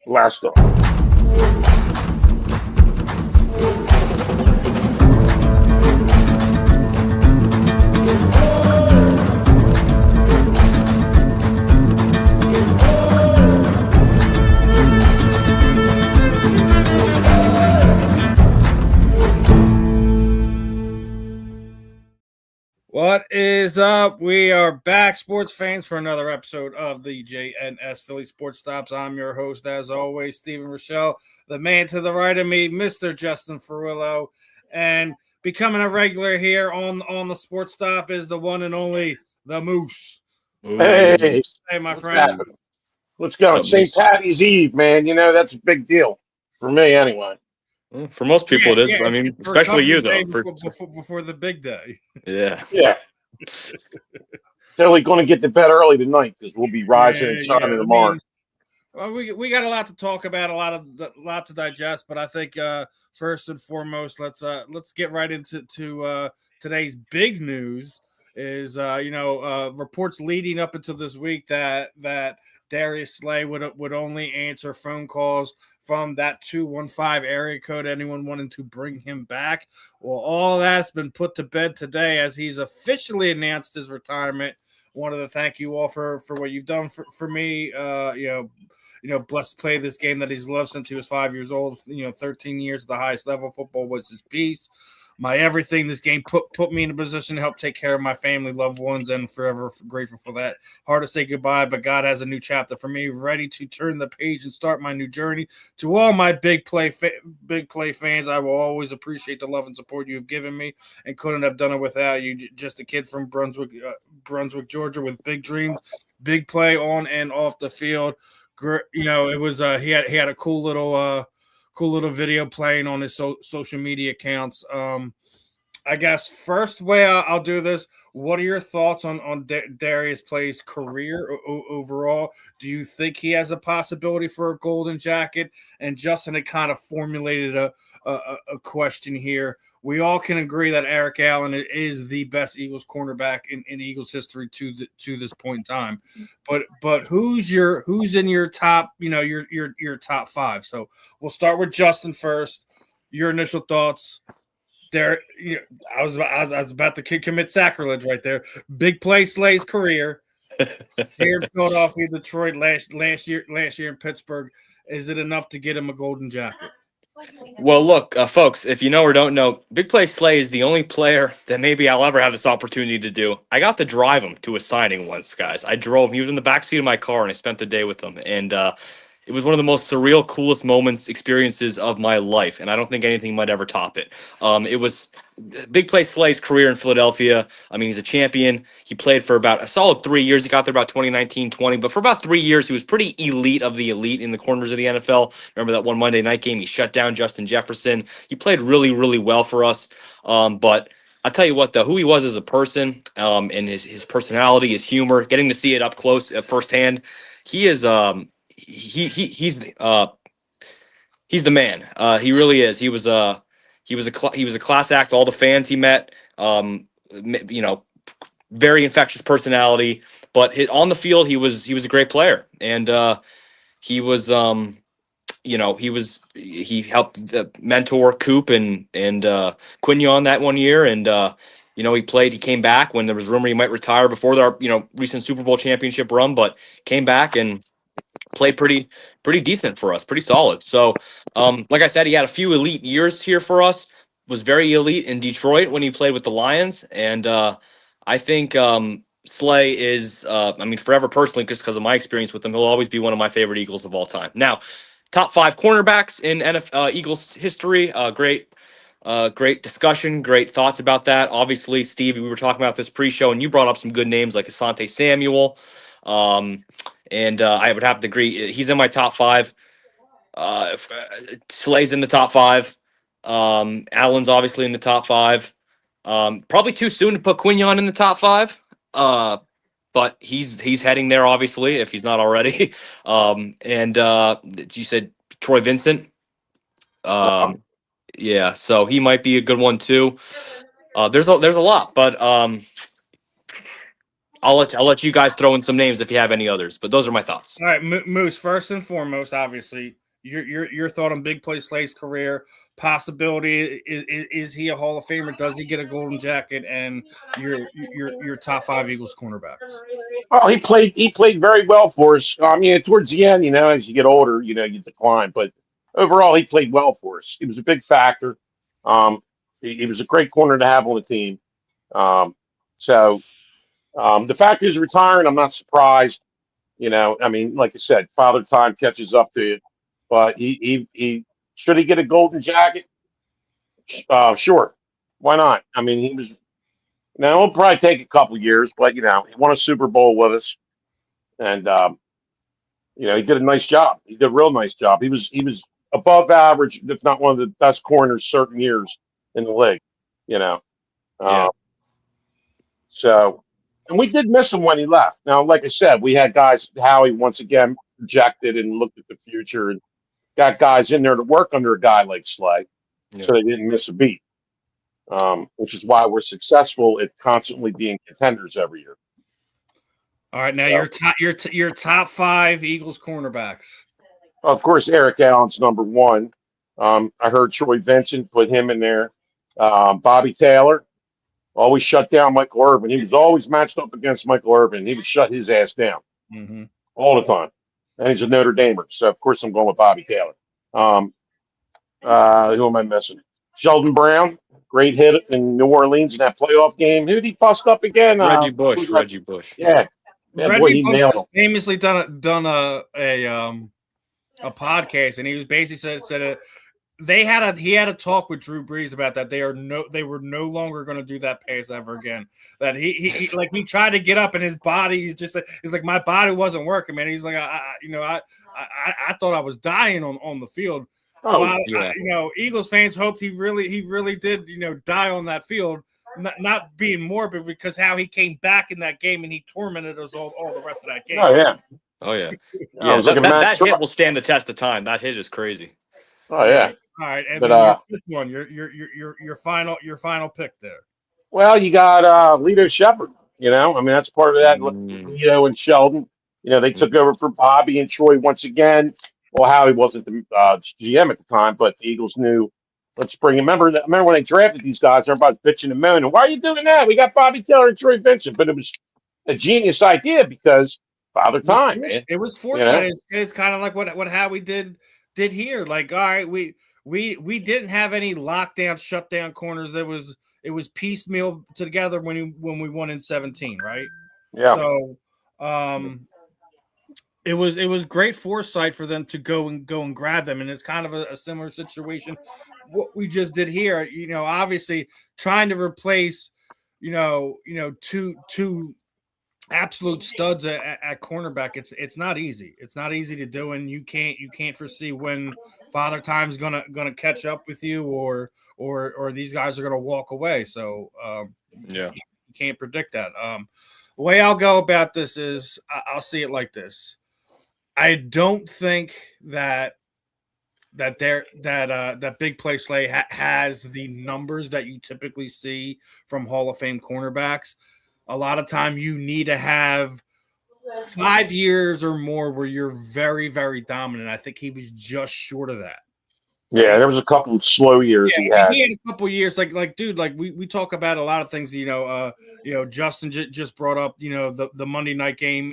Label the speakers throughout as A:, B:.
A: Let's go.
B: What is up? We are back, sports fans, for another episode of the JNS Philly Sports Stops. I'm your host, as always, Stephen Rychel. The man to the right of me, Mr. Justin Fiorillio. And becoming a regular here on the Sports Stop is the one and only the Moose.
A: Hey,
B: Hey, my
A: what's
B: friend.
A: happening? Let's go. It's St. Patty's Eve, man. You know, that's a big deal for me anyway.
C: Well, for most people, it is.
B: Yeah,
C: I mean,
B: for
C: especially you,
B: Day
C: though.
B: before the big day.
C: Yeah.
A: Yeah. Totally going to get to bed early tonight because we'll be rising and shining tomorrow.
B: Well, we got a lot to talk about, a lot to digest, but I think first and foremost, let's get right into today's big news. Is reports leading up into this week that Darius Slay would only answer phone calls from that 215 area code. Anyone wanting to bring him back? Well, all that's been put to bed today as he's officially announced his retirement. Wanted to thank you all for what you've done for me. Blessed to play this game that he's loved since he was 5 years old. 13 years at the highest level. Football was his piece. My everything. This game put me in a position to help take care of my family, loved ones, and forever grateful for that. Hard to say goodbye, but God has a new chapter for me. Ready to turn the page and start my new journey. To all my big play fans, I will always appreciate the love and support you have given me, and couldn't have done it without you. Just a kid from Brunswick, Georgia, with big dreams, big play on and off the field. It was he had a cool little video playing on his social media accounts. I guess first way I'll do this. What are your thoughts on Darius Slay's career overall? Do you think he has a possibility for a golden jacket? And Justin had kind of formulated a question here. We all can agree that Eric Allen is the best Eagles cornerback in Eagles history to this point in time. But who's in your top? Your top five. So we'll start with Justin first. Your initial thoughts. There, I was about to commit sacrilege right there. Big play Slay's career here in Philadelphia, Detroit, last year in Pittsburgh. Is it enough to get him a golden jacket?
C: Well, look, folks, if you know or don't know, Big Play Slay is the only player that maybe I'll ever have this opportunity to do. I got to drive him to a signing once, guys. I drove him. He was in the backseat of my car, and I spent the day with him. And it was one of the most surreal, coolest experiences of my life, and I don't think anything might ever top it. It was Big Play Slay's career in Philadelphia. I mean, he's a champion. He played for about a solid 3 years. He got there about 2019-20, but for about 3 years, he was pretty elite of the elite in the corners of the NFL. Remember that one Monday night game? He shut down Justin Jefferson. He played really, really well for us. But I'll tell you what, though, who he was as a person, and his personality, his humor, getting to see it up close firsthand, he is he's the man. He really is. He was a class act. All the fans he met, very infectious personality. But on the field, he was a great player, and he helped mentor Coop and Quignon that one year, and he played. He came back when there was rumor he might retire before their recent Super Bowl championship run, but came back and played pretty decent for us, pretty solid. So, like I said, he had a few elite years here for us. Was very elite in Detroit when he played with the Lions, and I think Slay is, forever personally, just because of my experience with him, he'll always be one of my favorite Eagles of all time. Now, top 5 cornerbacks in Eagles history. Great discussion, great thoughts about that. Obviously, Steve, we were talking about this pre-show, and you brought up some good names like Asante Samuel. And I would have to agree. He's in my top 5. Slay's in the top 5. Allen's obviously in the top 5. Probably too soon to put Quignon in the top 5. But he's heading there, obviously, if he's not already. And you said Troy Vincent. Yeah, so he might be a good one too. There's a lot, but I'll let you guys throw in some names if you have any others, but those are my thoughts.
B: All right, Moose. First and foremost, obviously, your thought on Big Play Slay's career possibility is he a Hall of Famer? Does he get a golden jacket? And your top 5 Eagles cornerbacks.
A: Oh, he played very well for us. I mean, towards the end, as you get older, you decline. But overall, he played well for us. He was a big factor. He was a great corner to have on the team. So the fact he's retiring, I'm not surprised. I mean, like I said, Father Time catches up to you. But he should he get a golden jacket? Sure, why not? I mean, he was. Now it'll probably take a couple years, but he won a Super Bowl with us, and he did a nice job. He did a real nice job. He was above average, if not one of the best corners certain years in the league.
C: Yeah.
A: So, and we did miss him when he left. Now, like I said, we had guys. Howie once again projected and looked at the future and got guys in there to work under a guy like Slay, so they didn't miss a beat. Which is why we're successful at constantly being contenders every year.
B: All right, now your top 5 Eagles cornerbacks.
A: Of course, Eric Allen's number 1. I heard Troy Vincent put him in there. Bobby Taylor always shut down Michael Irvin. He was always matched up against Michael Irvin. He would shut his ass down all the time. And he's a Notre Damer, so of course I'm going with Bobby Taylor. Who am I missing? Sheldon Brown, great hit in New Orleans in that playoff game. Who did he bust up again?
C: Reggie Bush. Reggie Bush.
A: Yeah.
B: Reggie Bush has famously done a podcast, and he was basically said he had a talk with Drew Brees about that. They were no longer going to do that pass ever again. That he like he tried to get up, and his body he's like my body wasn't working, man. He's like I thought I was dying on the field.
A: Oh,
B: well, yeah. Eagles fans hoped he really did, die on that field, not being morbid, because how he came back in that game and he tormented us all the rest of that game.
A: Oh yeah,
C: yeah. That hit will stand the test of time. That hit is crazy.
A: Oh yeah.
B: All right, and then your fifth one, your final pick there.
A: Well, you got Lito Shepherd. I mean that's part of that. Lito and Sheldon. They took over for Bobby and Troy once again. Well, Howie wasn't the GM at the time, but the Eagles knew, let's bring him. Remember when they drafted these guys, everybody's bitching and moaning. Why are you doing that? We got Bobby Taylor and Troy Vincent. But it was a genius idea because Father Time, man.
B: It was foresight. It's kind of like what Howie did here. Like, all right, we didn't have any lockdown, shutdown corners. It was piecemeal together when we won in 17, right?
A: Yeah.
B: So, It was great foresight for them to go and grab them, and it's kind of a similar situation. What we just did here, obviously trying to replace, two absolute studs at cornerback. It's not easy. It's not easy to do, and you can't foresee when Father Time's gonna catch up with you, or these guys are gonna walk away. So you can't predict that. The way I'll go about this is I'll see it like this. I don't think that Big Play Slay has the numbers that you typically see from Hall of Fame cornerbacks. A lot of time you need to have 5 years or more where you're very, very dominant. I think he was just short of that.
A: Yeah, there was a couple of slow years he had.
B: He had a couple of years, like dude, like we talk about a lot of things. Justin just brought up, the Monday night game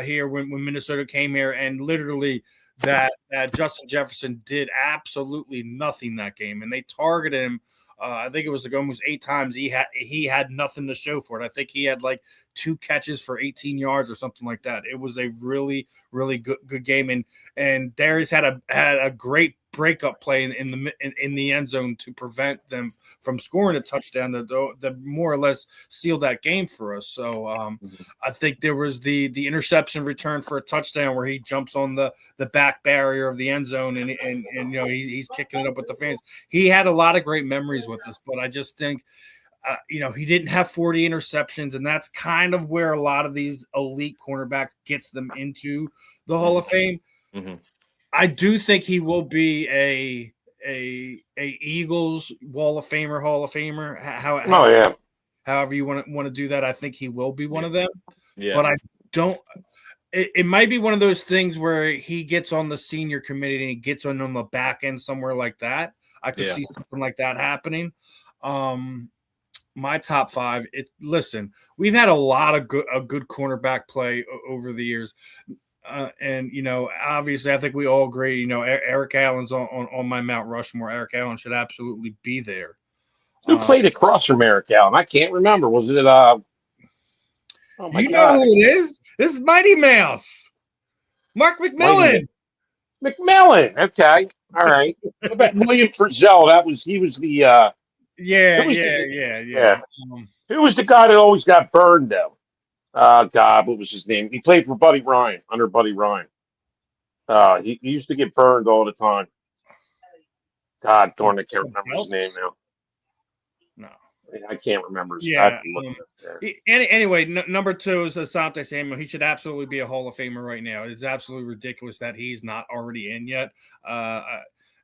B: here when Minnesota came here, and literally that Justin Jefferson did absolutely nothing that game, and they targeted him. I think it was like almost 8 times. He had nothing to show for it. I think he had like 2 catches for 18 yards or something like that. It was a really, really good game, and Darius had a great breakup play in the end zone to prevent them from scoring a touchdown that more or less sealed that game for us. So I think there was the interception return for a touchdown where he jumps on the back barrier of the end zone and he's kicking it up with the fans. He had a lot of great memories with us, but I just think he didn't have 40 interceptions, and that's kind of where a lot of these elite cornerbacks gets them into the Hall of Fame.
C: Mm-hmm.
B: I do think he will be a Eagles Hall of Famer. however you want to do that. I think he will be one of them.
C: Yeah.
B: But I don't. It might be one of those things where he gets on the senior committee and he gets on the back end somewhere like that. I could see something like that happening. My top 5. Listen, we've had a lot of good cornerback play over the years. And obviously I think we all agree, Eric Allen's on my Mount Rushmore. Eric Allen should absolutely be there.
A: Who played across from Eric Allen? I can't remember. Was it oh my
B: God.
A: God.
B: Know who it is? This is Mighty Mouse. Mark McMillan.
A: McMillan. Okay. All right. What about William Frizzell? He was the
B: yeah.
A: Who was the guy that always got burned though? God, what was his name? He played for Buddy Ryan, under Buddy Ryan. He used to get burned all the time. God darn, I can't remember his name now.
B: No,
A: I can't remember his
B: name. Anyway, number 2 is Asante Samuel. He should absolutely be a Hall of Famer right now. It's absolutely ridiculous that he's not already in yet.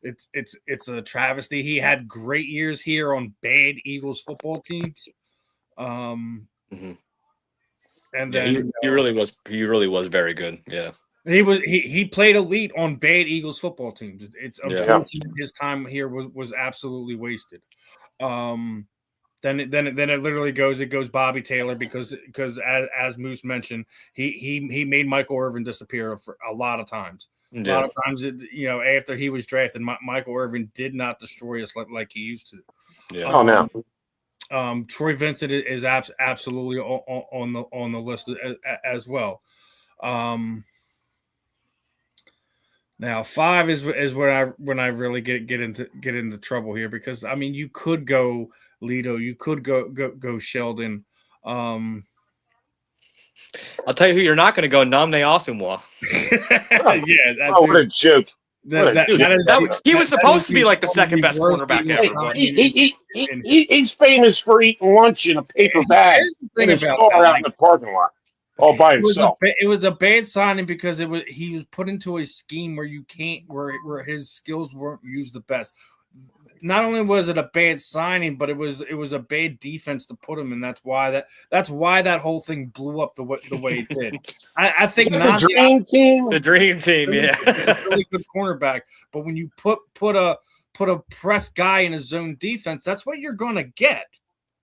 B: It's a travesty. He had great years here on bad Eagles football teams. And then
C: he really was very good. Yeah.
B: He played elite on bad Eagles football teams. It's unfortunate his time here was absolutely wasted. Then it literally goes Bobby Taylor because as Moose mentioned, he made Michael Irvin disappear for a lot of times. A lot of times, after he was drafted, Michael Irvin did not destroy us like he used to.
C: Yeah.
A: No.
B: Troy Vincent is absolutely on the list as well. Now 5 is when I really get into trouble here, because I mean you could go Lido, you could go Sheldon.
C: I'll tell you who you're not going to go. Namne Asamoah.
A: What a joke.
C: He was supposed to be like the second best cornerback ever.
A: He's famous for eating lunch in a paper bag in his car out in the parking lot, all by himself.
B: It was a bad signing because he was put into a scheme where his skills weren't used the best. Not only was it a bad signing, but it was a bad defense to put him in. That's why that whole thing blew up the way it did. I think
A: the
C: dream team, yeah,
B: really good cornerback. But when you put a press guy in a zone defense, that's what you're gonna get.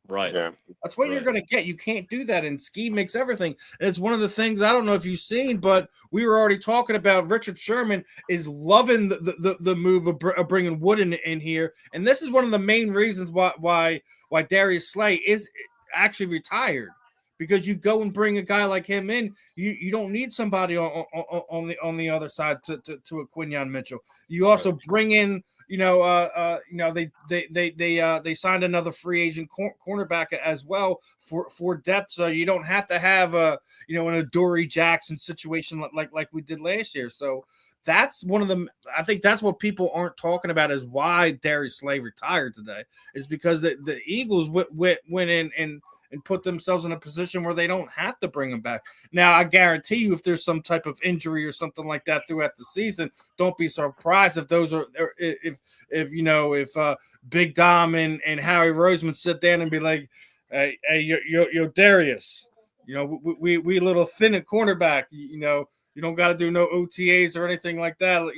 C: Right.
A: Yeah.
B: That's what you're going to get. You can't do that. And scheme makes everything. And it's one of the things, I don't know if you've seen, but we were already talking about Richard Sherman is loving the move of bringing Wood in here. And this is one of the main reasons why Darius Slay is actually retired, because you go and bring a guy like him in. You don't need somebody on the other side to a Quinyon Mitchell. You also bring in, they signed another free agent cornerback as well for depth, so you don't have to have an Adoree Jackson situation like we did last year. So that's one of them. I think that's what people aren't talking about, is why Darius Slay retired today, is because the Eagles went in and put themselves in a position where they don't have to bring him back. Now, I guarantee you, if there's some type of injury or something like that throughout the season, don't be surprised if those are if Big Dom and Howie Roseman sit down and be like, "Hey, yo, Darius, we a little thin at cornerback. You don't got to do no OTAs or anything like that.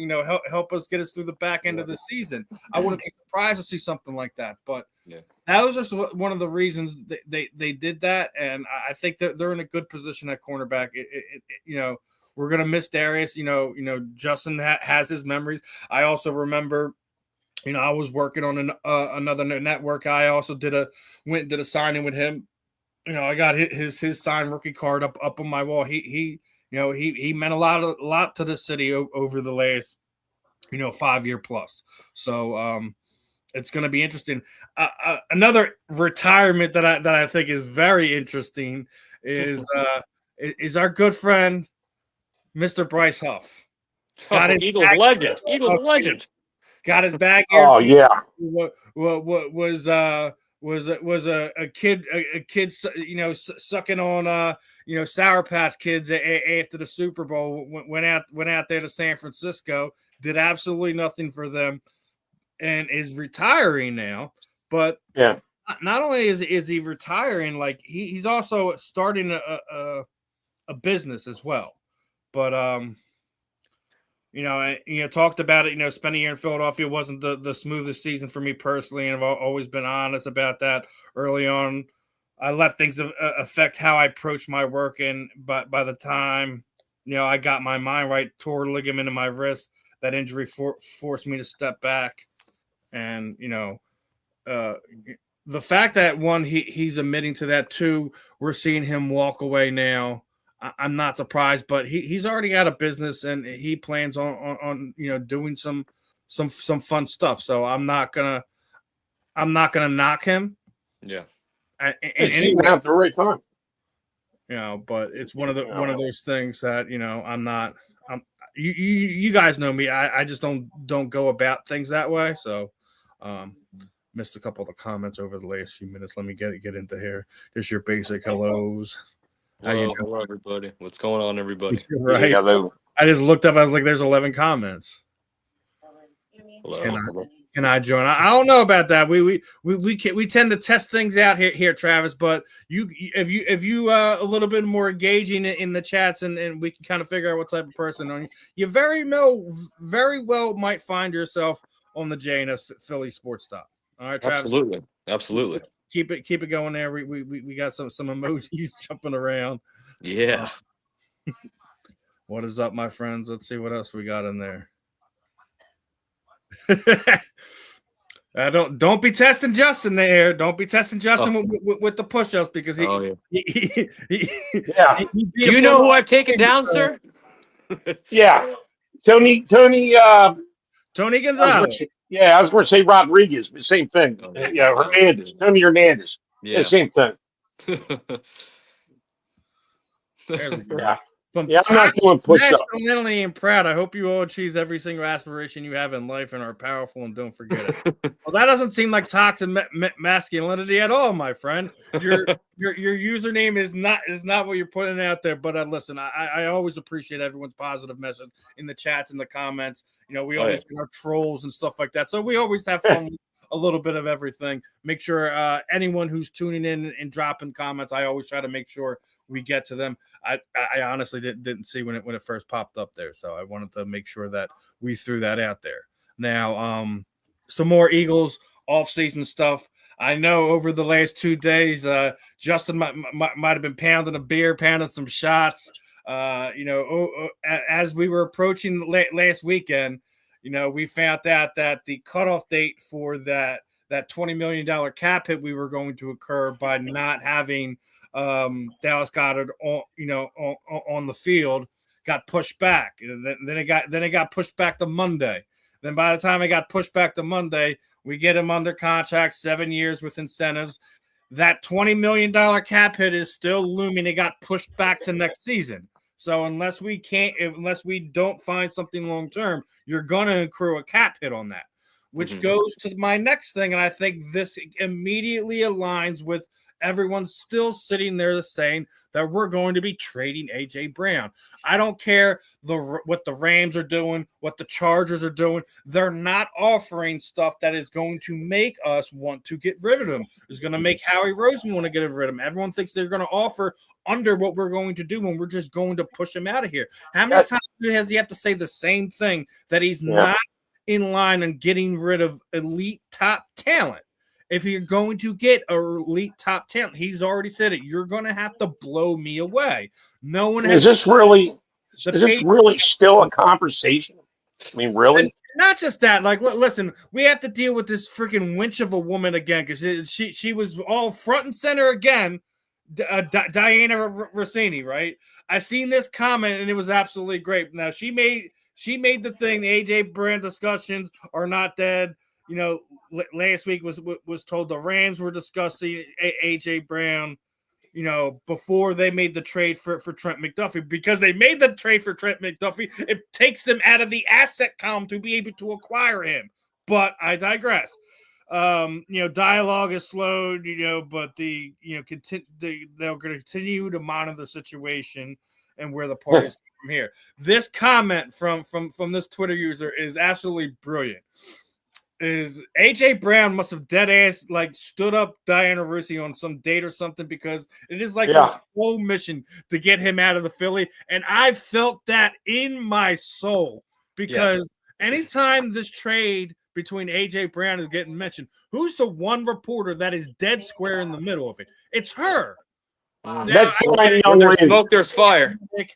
B: Help us get us through the back end of the season." I wouldn't be surprised to see something like that, but. Yeah. That was just one of the reasons they did that, and I think that they're in a good position at cornerback. We're gonna miss Darius. Justin has his memories. I also remember, I was working on another network. I also did a signing with him. I got his signed rookie card up on my wall. He meant a lot to the city over the last 5 year plus. So it's going to be interesting. Another retirement that I think is very interesting is our good friend, Mr. Bryce Huff.
C: Eagles legend.
B: Got his back here.
A: Oh yeah.
B: Was a kid sucking on Sour Patch Kids after the Super Bowl. Went out there to San Francisco, did absolutely nothing for them, and is retiring now. But
A: yeah,
B: not only is he retiring, like he's also starting a business as well. But talked about it. Spending a year in Philadelphia wasn't the smoothest season for me personally, and I've always been honest about that early on. I let things affect how I approach my work, and by the time I got my mind right, tore ligament in my wrist. That injury forced me to step back, and the fact that one he's admitting to that, two, we're seeing him walk away now. I'm not surprised, but he's already got a business and he plans on doing some fun stuff. So I'm not gonna knock him.
C: Yeah,
A: It's getting out at the right time.
B: But it's one of those things that I'm not. You guys know me. I just don't go about things that way. So, missed a couple of the comments over the last few minutes. Let me get into here. Just your basic hellos.
C: Hello, everybody. What's going on, everybody?
B: Right.
A: Hello.
B: I just looked up. I was like, "There's 11 comments."
C: Hello.
B: Can I join? I don't know about that. We tend to test things out here, Travis. But if you a little bit more engaging in the chats and we can kind of figure out what type of person on you very well might find yourself on the JNS Philly Sports Stop. All right, Travis.
C: Absolutely.
B: Keep it going there. We got some emojis jumping around.
C: Yeah.
B: What is up, my friends? Let's see what else we got in there. Don't be testing Justin there. Don't be testing Justin with the push-ups because he
C: yeah. Do you know who I've taken down, sir?
A: Yeah, Tony
B: Gonzalez.
A: I was going to say Rodriguez, but same thing. Hernandez, Tony Hernandez. Yeah, same thing.
B: There we go.
A: Yeah. I'm not doing push-ups.
B: Nationally and proud. I hope you all achieve every single aspiration you have in life and are powerful and don't forget it. Well, that doesn't seem like toxic masculinity at all, my friend. Your username is not what you're putting out there. But listen, I always appreciate everyone's positive message in the chats and the comments. We always get our trolls and stuff like that. So we always have fun. A little bit of everything. Make sure anyone who's tuning in and dropping comments, I always try to make sure we get to them. I honestly didn't see when it first popped up there, so I wanted to make sure that we threw that out there. Now, some more Eagles off-season stuff. I know over the last 2 days, Justin might have been pounding a beer, pounding some shots. As we were approaching last weekend, we found out that the cutoff date for that $20 million cap hit we were going to occur by not having Dallas Goedert on the field got pushed back. Then it got pushed back to Monday. Then by the time it got pushed back to Monday, we get him under contract, 7 years with incentives. That $20 million cap hit is still looming. It got pushed back to next season. So unless we don't find something long term, you're going to accrue a cap hit on that, which goes to my next thing. And I think this immediately aligns with everyone's still sitting there saying that we're going to be trading A.J. Brown. I don't care what the Rams are doing, what the Chargers are doing. They're not offering stuff that is going to make us want to get rid of him. It's going to make Howie Roseman want to get rid of him. Everyone thinks they're going to offer under what we're going to do when we're just going to push him out of here. How many times has he have to say the same thing, that he's not in line on getting rid of elite top talent? If you're going to get elite top talent, he's already said it. You're going to have to blow me away. No one has.
A: Is this really still a conversation? I mean, really?
B: And not just that. Like, listen, we have to deal with this freaking winch of a woman again because she was all front and center again. Diana Rossini, right? I seen this comment and it was absolutely great. Now she made the thing. The AJ Brown discussions are not dead. Last week was told the Rams were discussing AJ Brown, before they made the trade for Trent McDuffie, because they made the trade for Trent McDuffie. It takes them out of the asset column to be able to acquire him. But I digress. Dialogue is slowed, but they're going to continue to monitor the situation and where the parties go from here. This comment from this Twitter user is absolutely brilliant. is AJ Brown must have dead ass like stood up Diana Taurasi on some date or something, because it is like a slow mission to get him out of the Philly, and I felt that in my soul, because anytime this trade between AJ Brown is getting mentioned, who's the one reporter that is dead square in the middle of it? It's her.
A: That's fine, young
C: when there's
A: lady.
C: smoke, there's fire.
B: In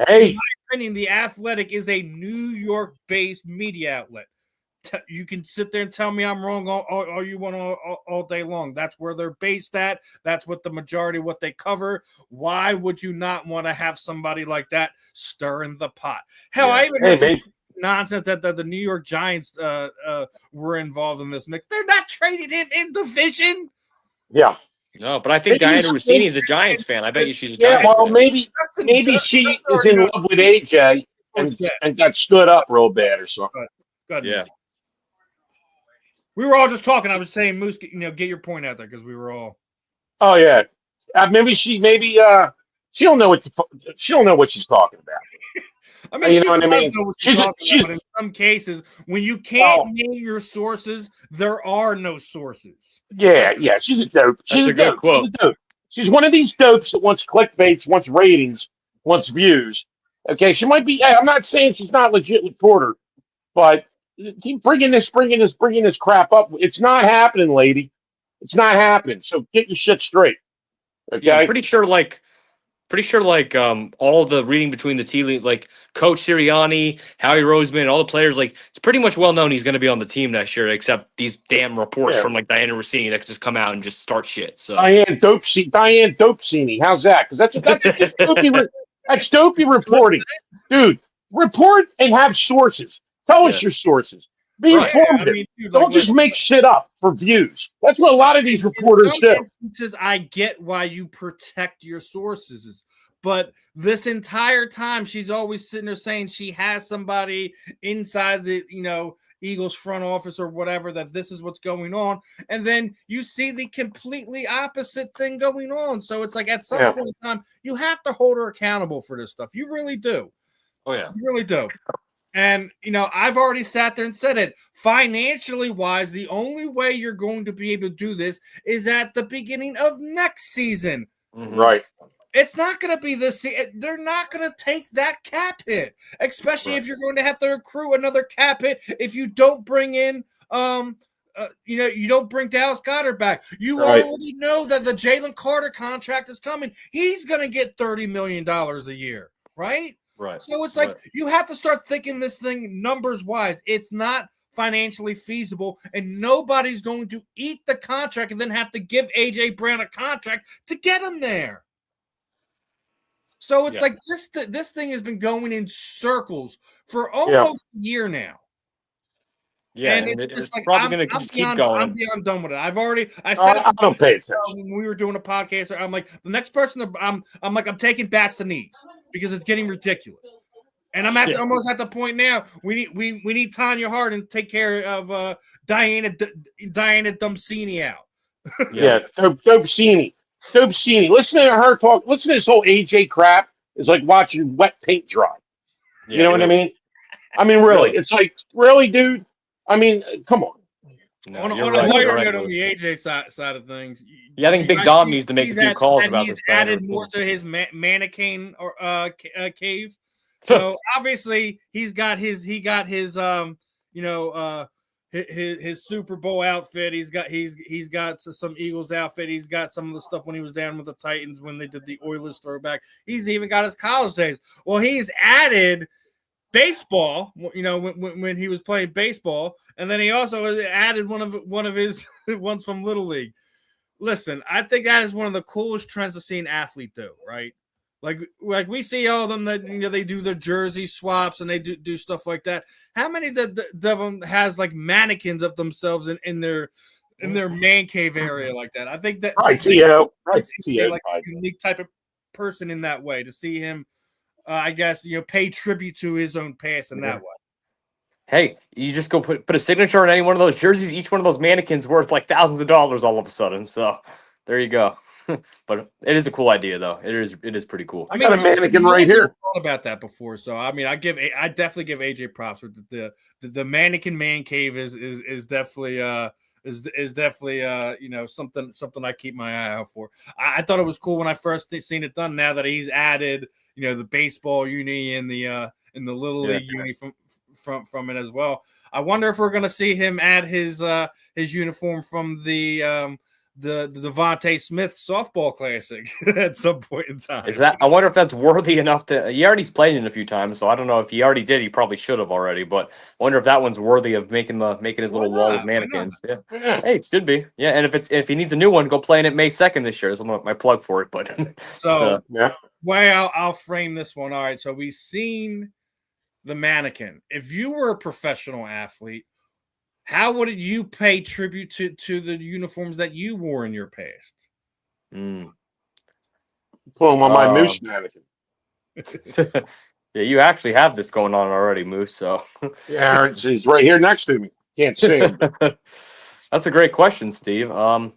A: Hey,
B: my opinion, The Athletic is a New York-based media outlet. You can sit there and tell me I'm wrong all you want all day long. That's where they're based at. That's what the majority of what they cover. Why would you not want to have somebody like that stirring the pot? Hell, I even heard some nonsense that the New York Giants were involved in this mix. They're not trading him in division.
A: Yeah.
C: No, but I think Diana Rossini is a Giants fan. I bet you she's a
A: Yeah,
C: Giants
A: well,
C: fan.
A: maybe she is in love with AJ and got stood up real bad or something.
B: Yeah. We were all just talking. I was saying, Moose, get your point out there, because we were all.
A: Oh yeah, maybe she don't know she don't know what she's talking about.
B: I mean,
A: you
B: she
A: know what I mean?
B: Know what she's talking about. In some cases, when you can't name your sources, there are no sources.
A: Yeah, she's a dope. She's a dope. She's a dope. She's one of these dopes that wants clickbaits, wants ratings, wants views. Okay, she might be. I'm not saying she's not legit reporter, but keep bringing this crap up. It's not happening, lady. It's not happening. So get your shit straight. Okay.
C: Yeah, I'm pretty sure all the reading between the tea leaves, like Coach Sirianni, Howie Roseman, all the players, like it's pretty much well known he's going to be on the team next year, except these damn reports from like Diana Rossini that could just come out and just start shit. So
A: Diane Dopesini, how's that? Because that's dopey reporting, dude. Report and have sources. Tell us your sources. Be informative. I mean, dude, don't just make shit up for views. That's what a lot of these reporters do.
B: In some instances, I get why you protect your sources, but this entire time she's always sitting there saying she has somebody inside the Eagles front office or whatever, that this is what's going on, and then you see the completely opposite thing going on. So it's like at some point in time, you have to hold her accountable for this stuff. You really do.
C: Oh yeah,
B: you really do. And, I've already sat there and said it. Financially wise, the only way you're going to be able to do this is at the beginning of next season.
C: Mm-hmm.
A: Right.
B: It's not going to be this. They're not going to take that cap hit, especially if you're going to have to accrue another cap hit if you don't bring in, you don't bring Dallas Goedert back. You already know that the Jalen Carter contract is coming. He's going to get $30 million a year, right?
C: Right.
B: So it's like you have to start thinking this thing numbers wise. It's not financially feasible, and nobody's going to eat the contract and then have to give AJ Brown a contract to get him there. So it's like this thing has been going in circles for almost a year now.
C: Yeah,
B: and it's just like
C: probably going to just keep going.
B: I'm beyond done with it. I
A: said I don't pay attention.
B: When we were doing a podcast, I'm like, the next person, I'm taking bats to knees because it's getting ridiculous. And I'm almost at the point now. We need Tanya Hardin to take care of Diana Dumpsini out.
A: Dopesini. Listen to her talk. Listen to this whole AJ crap. It's like watching wet paint dry. You know what I mean? I mean, really. It's like, really, dude? I mean, come on.
B: No, on a lighter note on the AJ side of things.
C: Yeah, I think Big Dom needs to make a few calls about this.
B: He's added more to his mannequin or cave. So obviously he's got his Super Bowl outfit. He's got some Eagles outfit. He's got some of the stuff when he was down with the Titans when they did the Oilers throwback. He's even got his college days. Well, he's added baseball, when he was playing baseball, and then he also added one of his ones from Little League. Listen, I think that is one of the coolest trends to see an athlete do, right? Like we see all of them that they do their jersey swaps and they do stuff like that. How many of them has like mannequins of themselves in their man cave area like that? I think that
A: like
B: a unique type of person in that way to see him. I guess pay tribute to his own past in that way.
C: Hey, you just go put a signature on any one of those jerseys. Each one of those mannequins worth like thousands of dollars all of a sudden. So there you go. But it is a cool idea, though. It is pretty cool.
A: I got a mannequin right here.
B: Thought about that before, so I mean, I definitely give AJ props with the mannequin man cave is definitely is definitely something I keep my eye out for. I thought it was cool when I first seen it done. Now that he's added the baseball uni and the little league uni from it as well. I wonder if we're gonna see him add his uniform from the Devontae Smith softball classic at some point in time.
C: I wonder if that's worthy enough to. He already's played it a few times, so I don't know if he already did. He probably should have already, but I wonder if that one's worthy of making his little wall of mannequins. Yeah. Hey, it should be. Yeah, and if he needs a new one, go play in it May 2nd this year. That's my plug for it. But
B: so way I'll frame this one. All right, so we've seen the mannequin. If you were a professional athlete, how would you pay tribute to the uniforms that you wore in your past?
A: Pulling on my Moose mannequin.
C: Yeah, you actually have this going on already, Moose. So
A: yeah, he's right here next to me. Can't see him.
C: That's a great question, Steve. I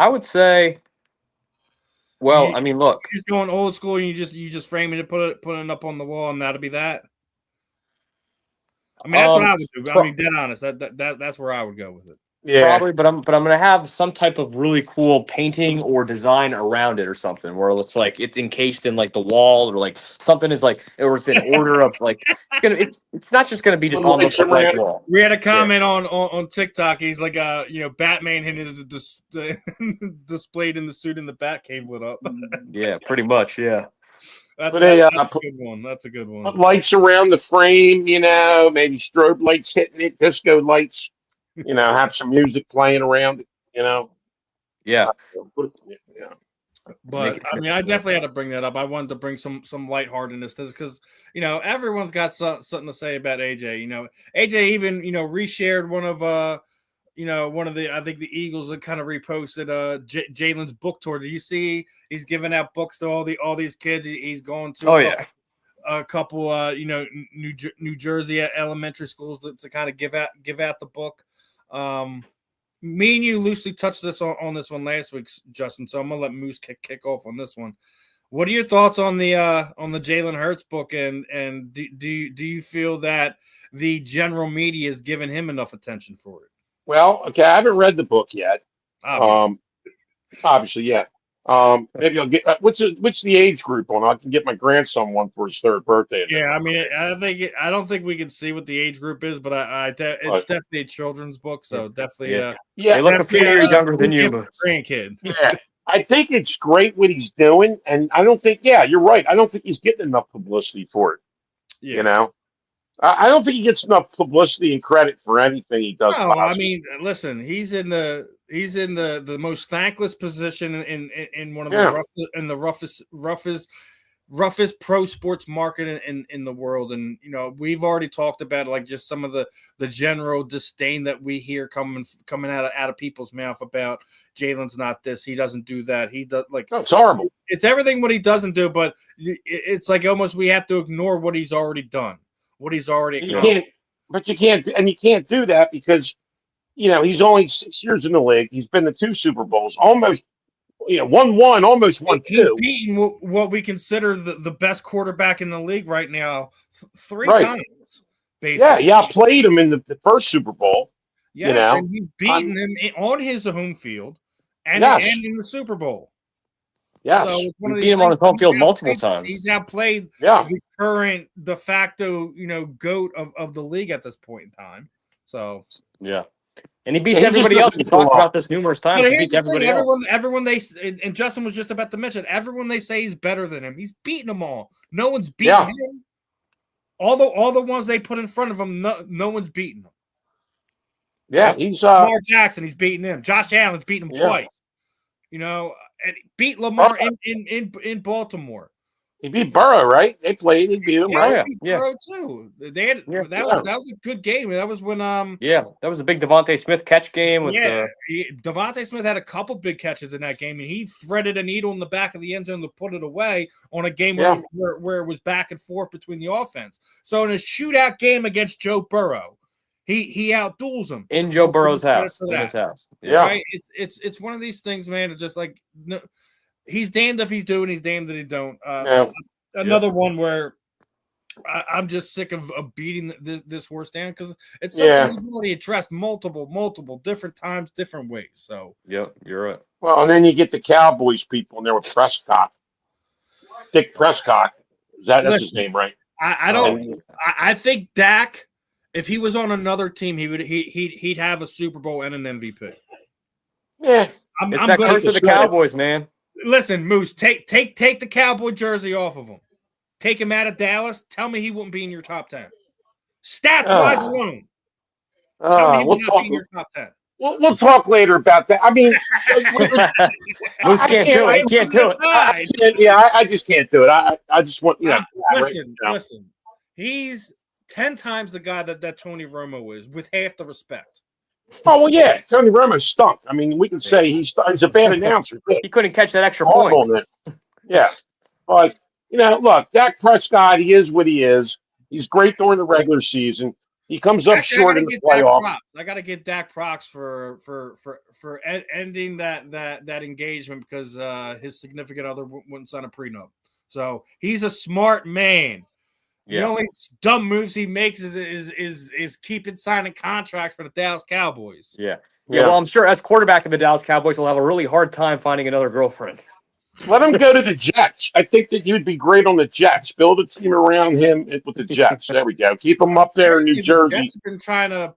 C: would say, well, I mean, look,
B: just going old school, and you just framing it, put it up on the wall, and that'll be that. I mean, that's what I would do. I mean, dead honest, that's where I would go with it.
A: Yeah,
C: probably, but I'm gonna have some type of really cool painting or design around it or something where it's like it's encased in like the wall or like something is like or it's in order of like it's not just gonna be just on the blank wall.
B: We had a comment on TikTok. He's like Batman hitting displayed in the suit in the Batcave lit up.
C: Yeah, pretty much. Yeah.
B: That's a good one. That's a good one.
A: Put lights around the frame, maybe strobe lights hitting it, disco lights. Have some music playing around it,
C: Yeah.
B: But I mean, I definitely had to bring that up. I wanted to bring some lightheartedness to this because everyone's got something to say about AJ. AJ even reshared one of I think the Eagles that kind of reposted Jalen's book tour. Do you see he's giving out books to all these kids? He's going to a couple New Jersey elementary schools to kind of give out the book. Me and you loosely touched this on this one last week, Justin. So I'm gonna let Moose kick off on this one. What are your thoughts on the Jalen Hurts book, and do you feel that the general media is giving him enough attention for it?
A: Well, okay, I haven't read the book yet. Obviously, yeah. Maybe I'll get what's the age group on? I can get my grandson one for his 3rd birthday.
B: Yeah, I mean, I don't think we can see what the age group is, but it's definitely a children's book, so definitely.
C: They look a few years younger than you,
B: grandkids.
A: Yeah, I think it's great what he's doing, and I don't think. Yeah, you're right. I don't think he's getting enough publicity for it. Yeah. I don't think he gets enough publicity and credit for anything he does.
B: No, I mean, listen, he's in the most thankless position in one of the roughest pro sports market in the world. And we've already talked about like just some of the general disdain that we hear coming out of people's mouth about Jalen's not this, he doesn't do that, he does like
A: it's horrible.
B: It's everything what he doesn't do, but it's like almost we have to ignore what he's already done. What he's already
A: you can't do that because he's only 6 years in the league. He's been to 2 Super Bowls, almost won 1, almost won 2.
B: He's beaten what we consider the best quarterback in the league right now 3 times. Basically.
A: Yeah, played him in the first Super Bowl.
B: Yes, and he's beaten him on his home field and in the Super Bowl.
A: Yes,
B: so
C: he beat him on his home field multiple times.
B: He's outplayed the current de facto, GOAT of the league at this point in time. So
C: yeah, and he beats everybody else. We talked about this numerous times. He beats everybody else.
B: Everyone and Justin was just about to mention, everyone they say is better than him, he's beating them all. No one's beating him. All the ones they put in front of him, no one's beating them.
A: Yeah, he's
B: Lamar Jackson, he's beating him. Josh Allen's beating him twice. And beat Lamar in Baltimore.
A: He beat Burrow, right? They played. He beat him, right?
B: Burrow too. They had that was a good game. That was when
C: that was a big Devontae Smith catch game.
B: Devontae Smith had a couple big catches in that game, and he threaded a needle in the back of the end zone to put it away on a game where it was back and forth between the offense. So in a shootout game against Joe Burrow, he outduels him
C: in Joe Burrow's house, in his house.
B: Right? It's one of these things, man. It's just like he's damned if he's doing, he's damned if he don't.
A: No.
B: Another one where I'm just sick of beating this horse down because it's
A: Yeah.
B: something we've already addressed multiple different times, different ways. So
C: Yep, you're right.
A: Well, and then you get the Cowboys people in there with Prescott. Dick Prescott. That's his name, right?
B: I don't. I think Dak, if he was on another team, he'd have a Super Bowl and an MVP.
A: Yeah.
C: It's that curse of the Cowboys, man.
B: Listen, Moose, take the Cowboy jersey off of him. Take him out of Dallas. Tell me he wouldn't be in your top 10. Stats wise alone. Tell me he would not be in your top 10.
A: We'll talk later about that. I mean,
C: Moose can't do it. He can't do it.
A: I just can't do it. I just want
B: listen. He's 10 times the guy that Tony Romo is, with half the respect.
A: Oh well, yeah. Tony Romo stunk. I mean, we can say he's a bad announcer.
C: He couldn't catch that extra point.
A: Yeah, but look, Dak Prescott. He is what he is. He's great during the regular season. He comes up short in the playoffs.
B: I got to get Dak props for ending that engagement because his significant other wouldn't sign a prenup. So he's a smart man. Yeah. The only dumb moves he makes is keeping signing contracts for the Dallas Cowboys.
C: Yeah. Well, I'm sure as quarterback of the Dallas Cowboys, he'll have a really hard time finding another girlfriend.
A: Let him go to the Jets. I think that he would be great on the Jets. Build a team around him with the Jets. There we go. Keep him up there in New Jersey.
B: The Jets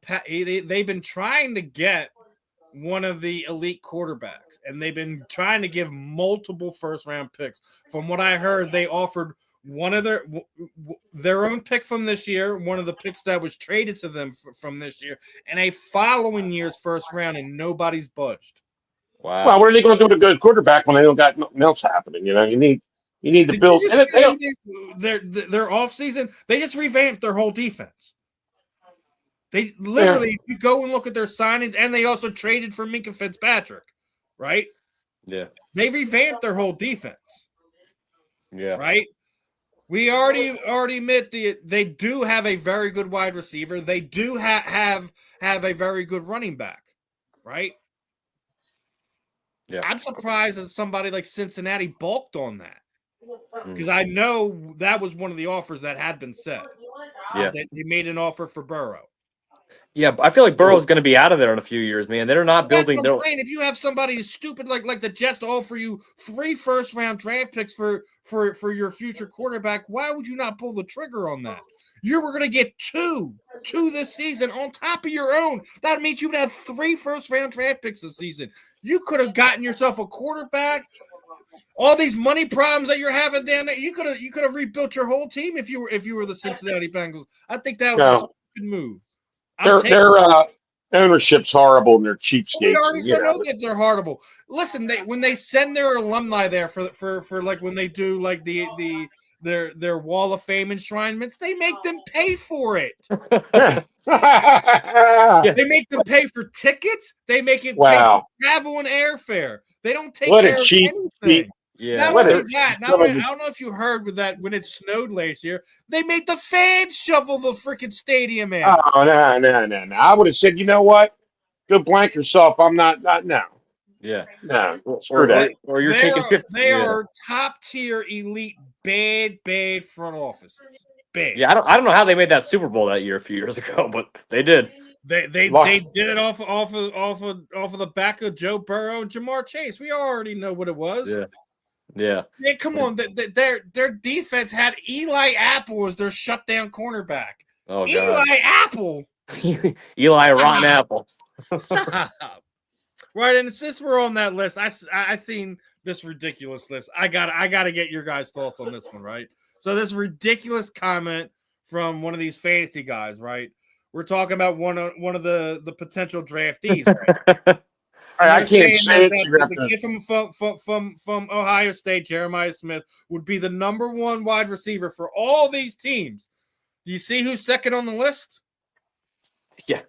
B: have been they've been trying to get one of the elite quarterbacks, and they've been trying to give multiple first-round picks. From what I heard, they offered one of their own pick from this year, one of the picks that was traded to them from this year, and a following year's first round, and nobody's budged.
A: Wow. Well, what are they going to do with a good quarterback when they don't got nothing else happening? You need to build.
B: Their offseason, they just revamped their whole defense. They literally, you go and look at their signings, and they also traded for Minka Fitzpatrick, right?
C: Yeah.
B: They revamped their whole defense.
C: Yeah.
B: Right? We already admit they do have a very good wide receiver. They do have a very good running back, right?
C: Yeah.
B: I'm surprised that somebody like Cincinnati balked on that because I know that was one of the offers that had been set.
C: Yeah,
B: they made an offer for Burrow.
C: Yeah, but I feel like Burrow's going to be out of there in a few years, man. They're not building.
B: That's what I'm saying. If you have somebody who's stupid like the Jets to offer you 3 first-round draft picks for your future quarterback, why would you not pull the trigger on that? You were going to get two this season on top of your own. That means you would have 3 first-round draft picks this season. You could have gotten yourself a quarterback. All these money problems that you're having down there, you could have rebuilt your whole team if you were the Cincinnati Bengals. I think that was a stupid move.
A: Their ownership's horrible and they're cheapskates.
B: We already know that they're horrible. Listen, when they send their alumni there for like when they do like their Wall of Fame enshrinements, they make them pay for it. They make them pay for tickets. They make it pay for travel and airfare. They don't take care of anything.
C: Yeah.
B: Not only that, I don't know if you heard with that when it snowed last year, they made the fans shovel the freaking stadium in.
A: Oh, no. I would have said, you know what? Go blank yourself. I'm not no.
C: Yeah.
A: No. Screw that.
C: Or you're taking 50.
B: They are top tier elite bad front offices. Bad.
C: Yeah, I don't know how they made that Super Bowl that year a few years ago, but they did.
B: They did it off of the back of Joe Burrow and Jamar Chase. We already know what it was.
C: Yeah,
B: come on. Their defense had Eli Apple as their shutdown cornerback.
C: Oh, God.
B: Eli Apple.
C: Eli Rotten Apple.
B: Stop. Right, and since we're on that list, I seen this ridiculous list. I gotta get your guys' thoughts on this one, right? So this ridiculous comment from one of these fantasy guys, right? We're talking about one of the potential draftees. Right?
A: I can't say it.
B: The kid from Ohio State, Jeremiah Smith, would be the number 1 wide receiver for all these teams. Do you see who's second on the list?
C: Yeah.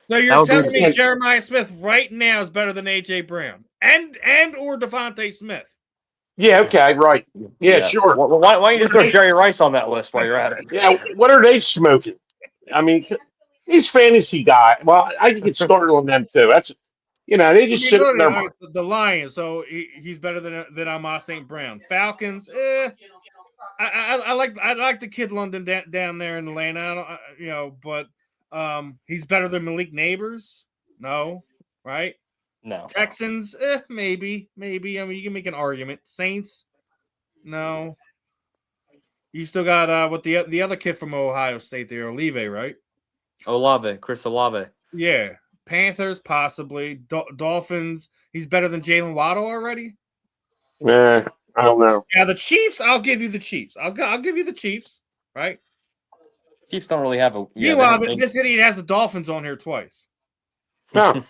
B: So you're telling me Jeremiah Smith right now is better than A.J. Brown and or Devontae Smith?
A: Yeah, okay, right. Yeah. Sure.
C: Well, why don't you just throw Jerry Rice on that list while you're at it?
A: Yeah, what are they smoking? I mean, these fantasy guys, well, I can get started on them too. They just sit in their mind.
B: The Lions, so he's better than Amos St. Brown. Falcons, I like the kid London down there in Atlanta. But he's better than Malik Neighbors. No, right?
C: No.
B: Texans, maybe. I mean, you can make an argument. Saints, no. You still got what the other kid from Ohio State there, Olave, right?
C: Chris Olave.
B: Yeah. Panthers, possibly. Dolphins, he's better than Jalen Waddle already?
A: I don't know.
B: Yeah, the Chiefs, I'll give you the Chiefs. I'll give you the Chiefs, right?
C: Chiefs don't really have a...
B: Meanwhile, this idiot has the Dolphins on here twice.
A: No.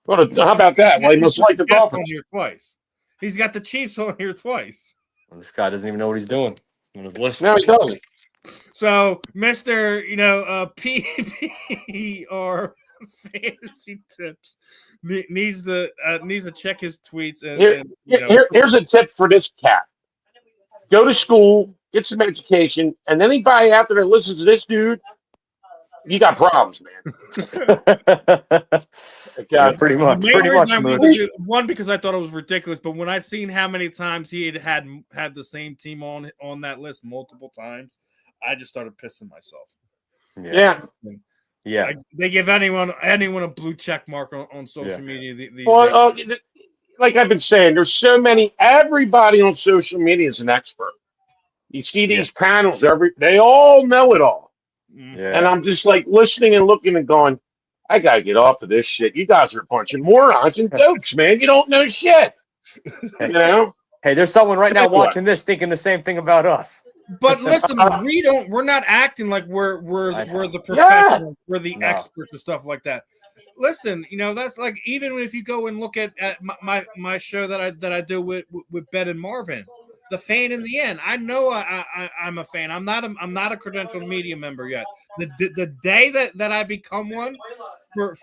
A: Well, how about that? Well, he must like the Dolphins.
B: On here twice. He's got the Chiefs on here twice.
C: Well, this guy doesn't even know what he's doing on his list.
A: No, he doesn't.
B: So, Mr. PPR Fantasy Tips needs to check his tweets.
A: Here's a tip for this cat. Go to school, get some education, and anybody after that listens to this dude, you got problems, man.
C: Yeah, pretty much.
B: One, because I thought it was ridiculous, but when I seen how many times he had the same team on that list multiple times, I just started pissing myself.
A: Yeah.
B: They give anyone a blue check mark on social media.
A: Like I've been saying, there's so many. Everybody on social media is an expert. You see these panels, they all know it all.
C: Yeah.
A: And I'm just like listening and looking and going, I gotta get off of this shit. You guys are a bunch of morons and dopes, man. You don't know shit.
C: Hey, there's someone right now watching this thinking the same thing about us.
B: But listen, we're not acting like we're the professionals, we're the experts and stuff like that. Listen, that's like, even if you go and look at my show that I do with Ben and Marvin, the fan in the end. I know I'm a fan. I'm not a credentialed media member yet. The day that I become one for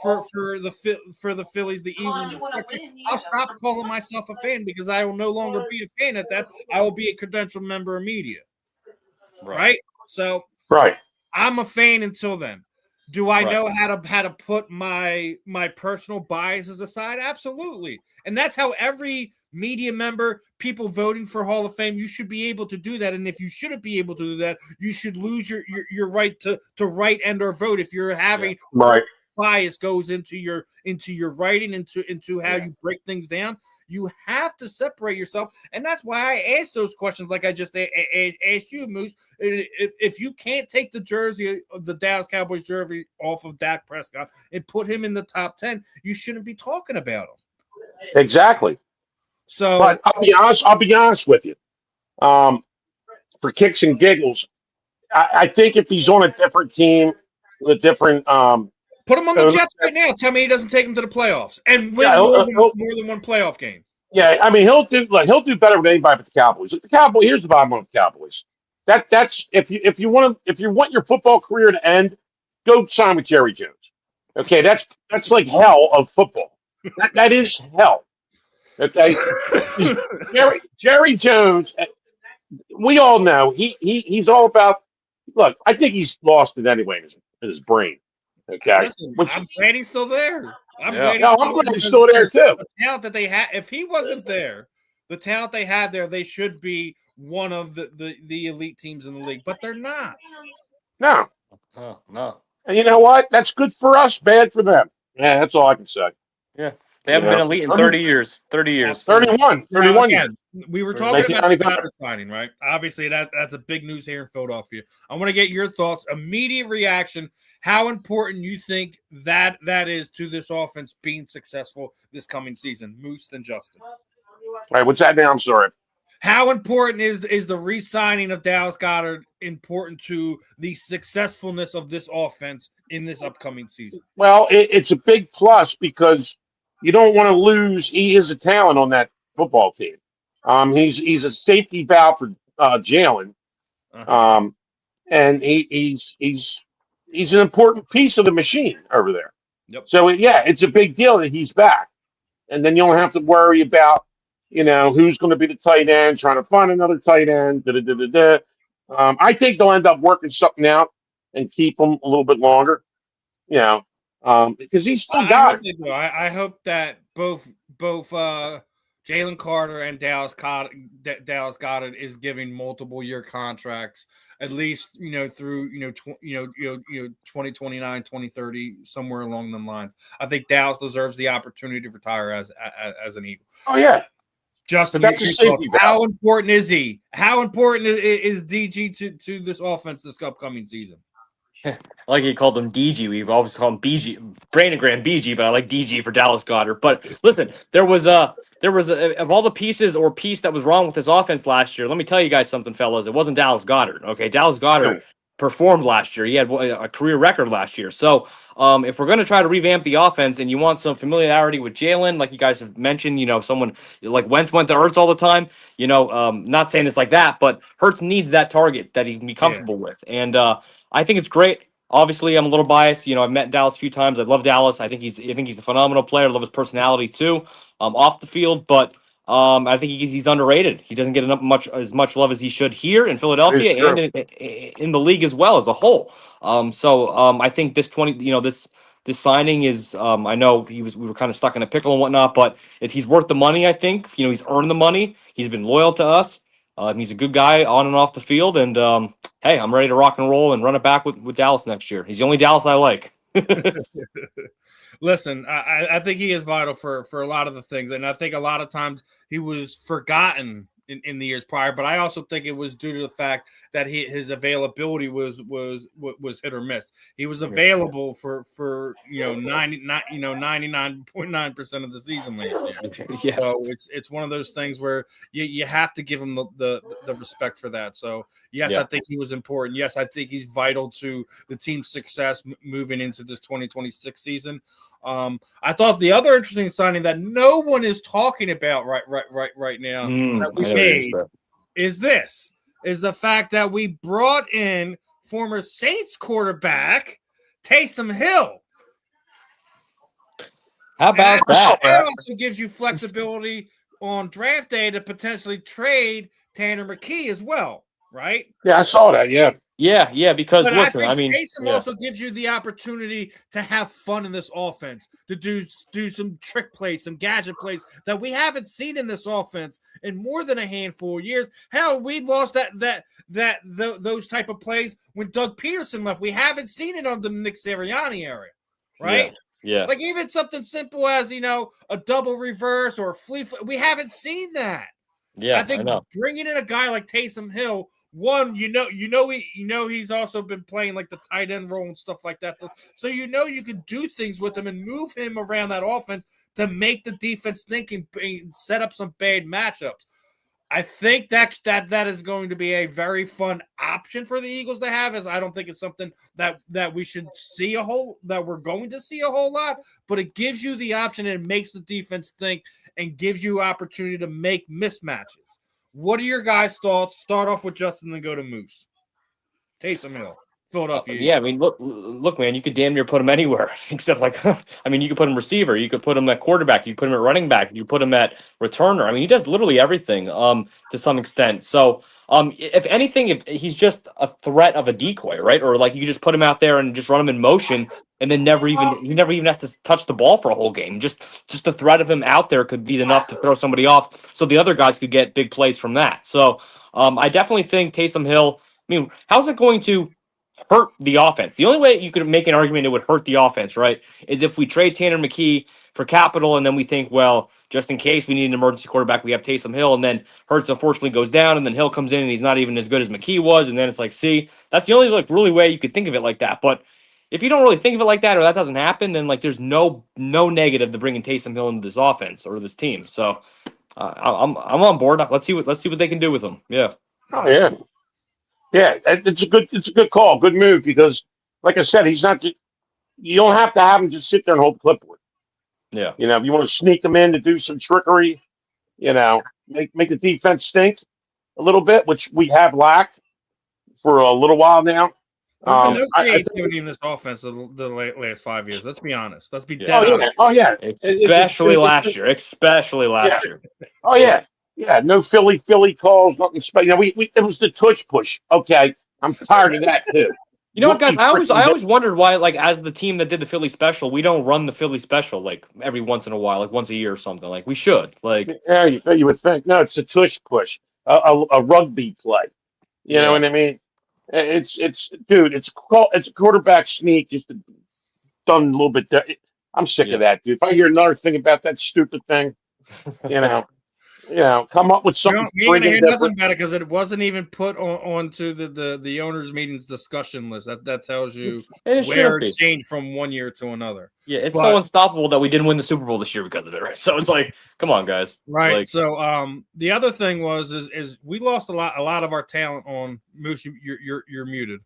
B: the Phillies, the Eagles, I'll stop calling myself a fan, because I will no longer be a fan at that. I will be a credentialed member of media. Right? So I'm a fan until then. Do I know how to put my personal biases aside? Absolutely. And that's how every media member, people voting for Hall of Fame, you should be able to do that. And if you shouldn't be able to do that, you should lose your right to write and or vote if you're having bias goes into your writing, into how you break things down. You have to separate yourself, and that's why I asked those questions like I just asked you, Moose. If you can't take the jersey of the Dallas Cowboys jersey off of Dak Prescott and put him in the top 10, you shouldn't be talking about him.
A: Exactly.
B: So,
A: but I'll be honest with you. For kicks and giggles, I think if he's on a different team with a different
B: put him on the Jets right now. Tell me he doesn't take them to the playoffs and win more than one playoff game.
A: Yeah, I mean he'll do better with anybody but the Cowboys. The Cowboys, here's the bottom of the Cowboys. That's if you want your football career to end, go sign with Jerry Jones. Okay, that's like hell of football. That is hell. Okay, Jerry Jones. We all know he's all about. Look, I think he's lost it anyway in his brain. Okay,
B: listen, I'm glad he's still there. I'm glad
A: he's still there too.
B: The talent that they had, if he wasn't there, the talent they had there, they should be one of the elite teams in the league, but they're not.
A: No.
C: Oh, no.
A: And you know what? That's good for us, bad for them. Yeah, that's all I can say.
C: Yeah. They haven't been elite in 30 years. 30 years.
A: 31 years.
B: We were talking about the Goddard signing, right? Obviously, that's a big news here in Philadelphia. I want to get your thoughts, immediate reaction, how important you think that is to this offense being successful this coming season. Moose and Justin.
A: All right, what's that now? I'm sorry.
B: How important is the re-signing of Dallas Goedert important to the successfulness of this offense in this upcoming season?
A: Well, it's a big plus because you don't want to lose. He is a talent on that football team. He's a safety valve for Jalen, and he's an important piece of the machine over there.
B: Yep. So
A: it's a big deal that he's back, and then you don't have to worry about who's going to be the tight end, trying to find another tight end. I think they'll end up working something out and keep him a little bit longer. because he's still
B: I
A: got
B: hope
A: it.
B: they do. I hope that both Jalen Carter and Dallas Goddard is giving multiple year contracts, at least through 2029, 2030, somewhere along the lines. I think Dallas deserves the opportunity to retire as an Eagle.
A: Oh yeah,
B: Justin,
A: but that's a safety valve.
B: how important is he? How important is DG to this offense this upcoming season?
C: I like he called him DG. We've always called him BG, Brandon Graham BG, but I like DG for Dallas Goddard. But listen, there was of all the pieces or piece that was wrong with this offense last year. Let me tell you guys something, fellas. It wasn't Dallas Goddard. Okay, Dallas Goddard performed last year. He had a career record last year. So if we're going to try to revamp the offense and you want some familiarity with Jalen, like you guys have mentioned, someone like Wentz went to Hurts all the time. Not saying it's like that, but Hurts needs that target that he can be comfortable with, and I think it's great. Obviously, I'm a little biased. I've met Dallas a few times. I love Dallas. I think he's a phenomenal player. I love his personality too, off the field. But I think he's underrated. He doesn't get as much love as he should here in Philadelphia and in the league as well as a whole. I think this signing is. I know we were kind of stuck in a pickle and whatnot, but if he's worth the money, I think he's earned the money. He's been loyal to us. He's a good guy on and off the field, and hey, I'm ready to rock and roll and run it back with Dallas next year. He's the only Dallas I like.
B: Listen, I think he is vital for a lot of the things, and I think a lot of times he was forgotten in the years prior. But I also think it was due to the fact that his availability was hit or miss. He was available for 99.9% of the season last year.
C: Yeah.
B: So it's one of those things where you have to give him the respect for that. So yes, I think he was important. Yes, I think he's vital to the team's success moving into this 2026 season. I thought the other interesting signing that no one is talking about right now that we made is the fact that we brought in former Saints quarterback Taysom Hill.
C: How about that?
B: That also gives you flexibility on draft day to potentially trade Tanner McKee as well, right?
A: Yeah, I saw that. Yeah.
C: Yeah, because
B: but
C: listen,
B: I think Taysom also gives you the opportunity to have fun in this offense, to do some trick plays, some gadget plays that we haven't seen in this offense in more than a handful of years. Hell, we lost those type of plays when Doug Peterson left. We haven't seen it under the Nick Sirianni area, right?
C: Yeah.
B: Like even something simple as a double reverse or a flea. We haven't seen that.
C: Yeah,
B: I think bringing in a guy like Taysom Hill. One, he's also been playing like the tight end role and stuff like that. So you can do things with him and move him around that offense to make the defense think and set up some bad matchups. I think that is going to be a very fun option for the Eagles to have. As I don't think it's something that we should see that we're going to see a whole lot, but it gives you the option and it makes the defense think and gives you opportunity to make mismatches. What are your guys' thoughts? Start off with Justin and go to Moose. Taysom Hill, Philadelphia.
C: Yeah, I mean, look, man, you could damn near put him anywhere except you could put him receiver, you could put him at quarterback, you could put him at running back, you put him at returner. I mean, he does literally everything to some extent. So, if anything, if he's just a threat of a decoy, right? Or like you just put him out there and just run him in motion, and then he never even has to touch the ball for a whole game. Just the threat of him out there could be enough to throw somebody off, so the other guys could get big plays from that. So, I definitely think Taysom Hill. I mean, how's it going to hurt the offense? The only way you could make an argument it would hurt the offense, right, is if we trade Tanner McKee for capital, and then we think, well, just in case we need an emergency quarterback, we have Taysom Hill, and then Hurts unfortunately goes down, and then Hill comes in and he's not even as good as McKee was, and then it's like, see, that's the only really way you could think of it like that. But if you don't really think of it like that, or that doesn't happen, then there's no negative to bringing Taysom Hill into this offense or this team. So I'm on board. Let's see what they can do with him. Yeah.
A: Oh yeah. Yeah, it's a good call, good move, because, like I said, he's not. You don't have to have him just sit there and hold the clipboard.
C: Yeah.
A: If you want to sneak him in to do some trickery, make the defense stink a little bit, which we have lacked for a little while now.
B: There's been no creativity in this offense the last 5 years. Let's be honest. Let's be dead honest.
A: Oh yeah.
C: Especially last year.
A: Oh yeah. Yeah, no Philly calls, nothing special. It was the tush push. Okay, I'm tired of that too.
C: You know what, guys?
A: rookie
C: I
A: freaking
C: always wondered why, like, as the team that did the Philly special, we don't run the Philly special like every once in a while, like once a year or something. Like we should. Like,
A: Yeah, you would think. No, it's a tush push, a rugby play. You know
C: yeah,
A: what I mean? Dude, it's a quarterback sneak, just done a little bit. I'm sick of
C: yeah.
A: that, dude. If I hear another thing about that stupid thing, you know, come up with something
B: We ain't gonna
A: friggin'
B: hear nothing
A: different.
B: about it because it wasn't even put onto the owners' meetings discussion list. That tells you
C: And it
B: where
C: shouldn't
B: it
C: be.
B: changed from one year to another.
C: Yeah, it's so
B: But
C: unstoppable that we didn't win the Super Bowl this year because of it, right? So it's like, come on, guys.
B: right.
C: Like,
B: So the other thing is we lost a lot of our talent on Moose. You're muted.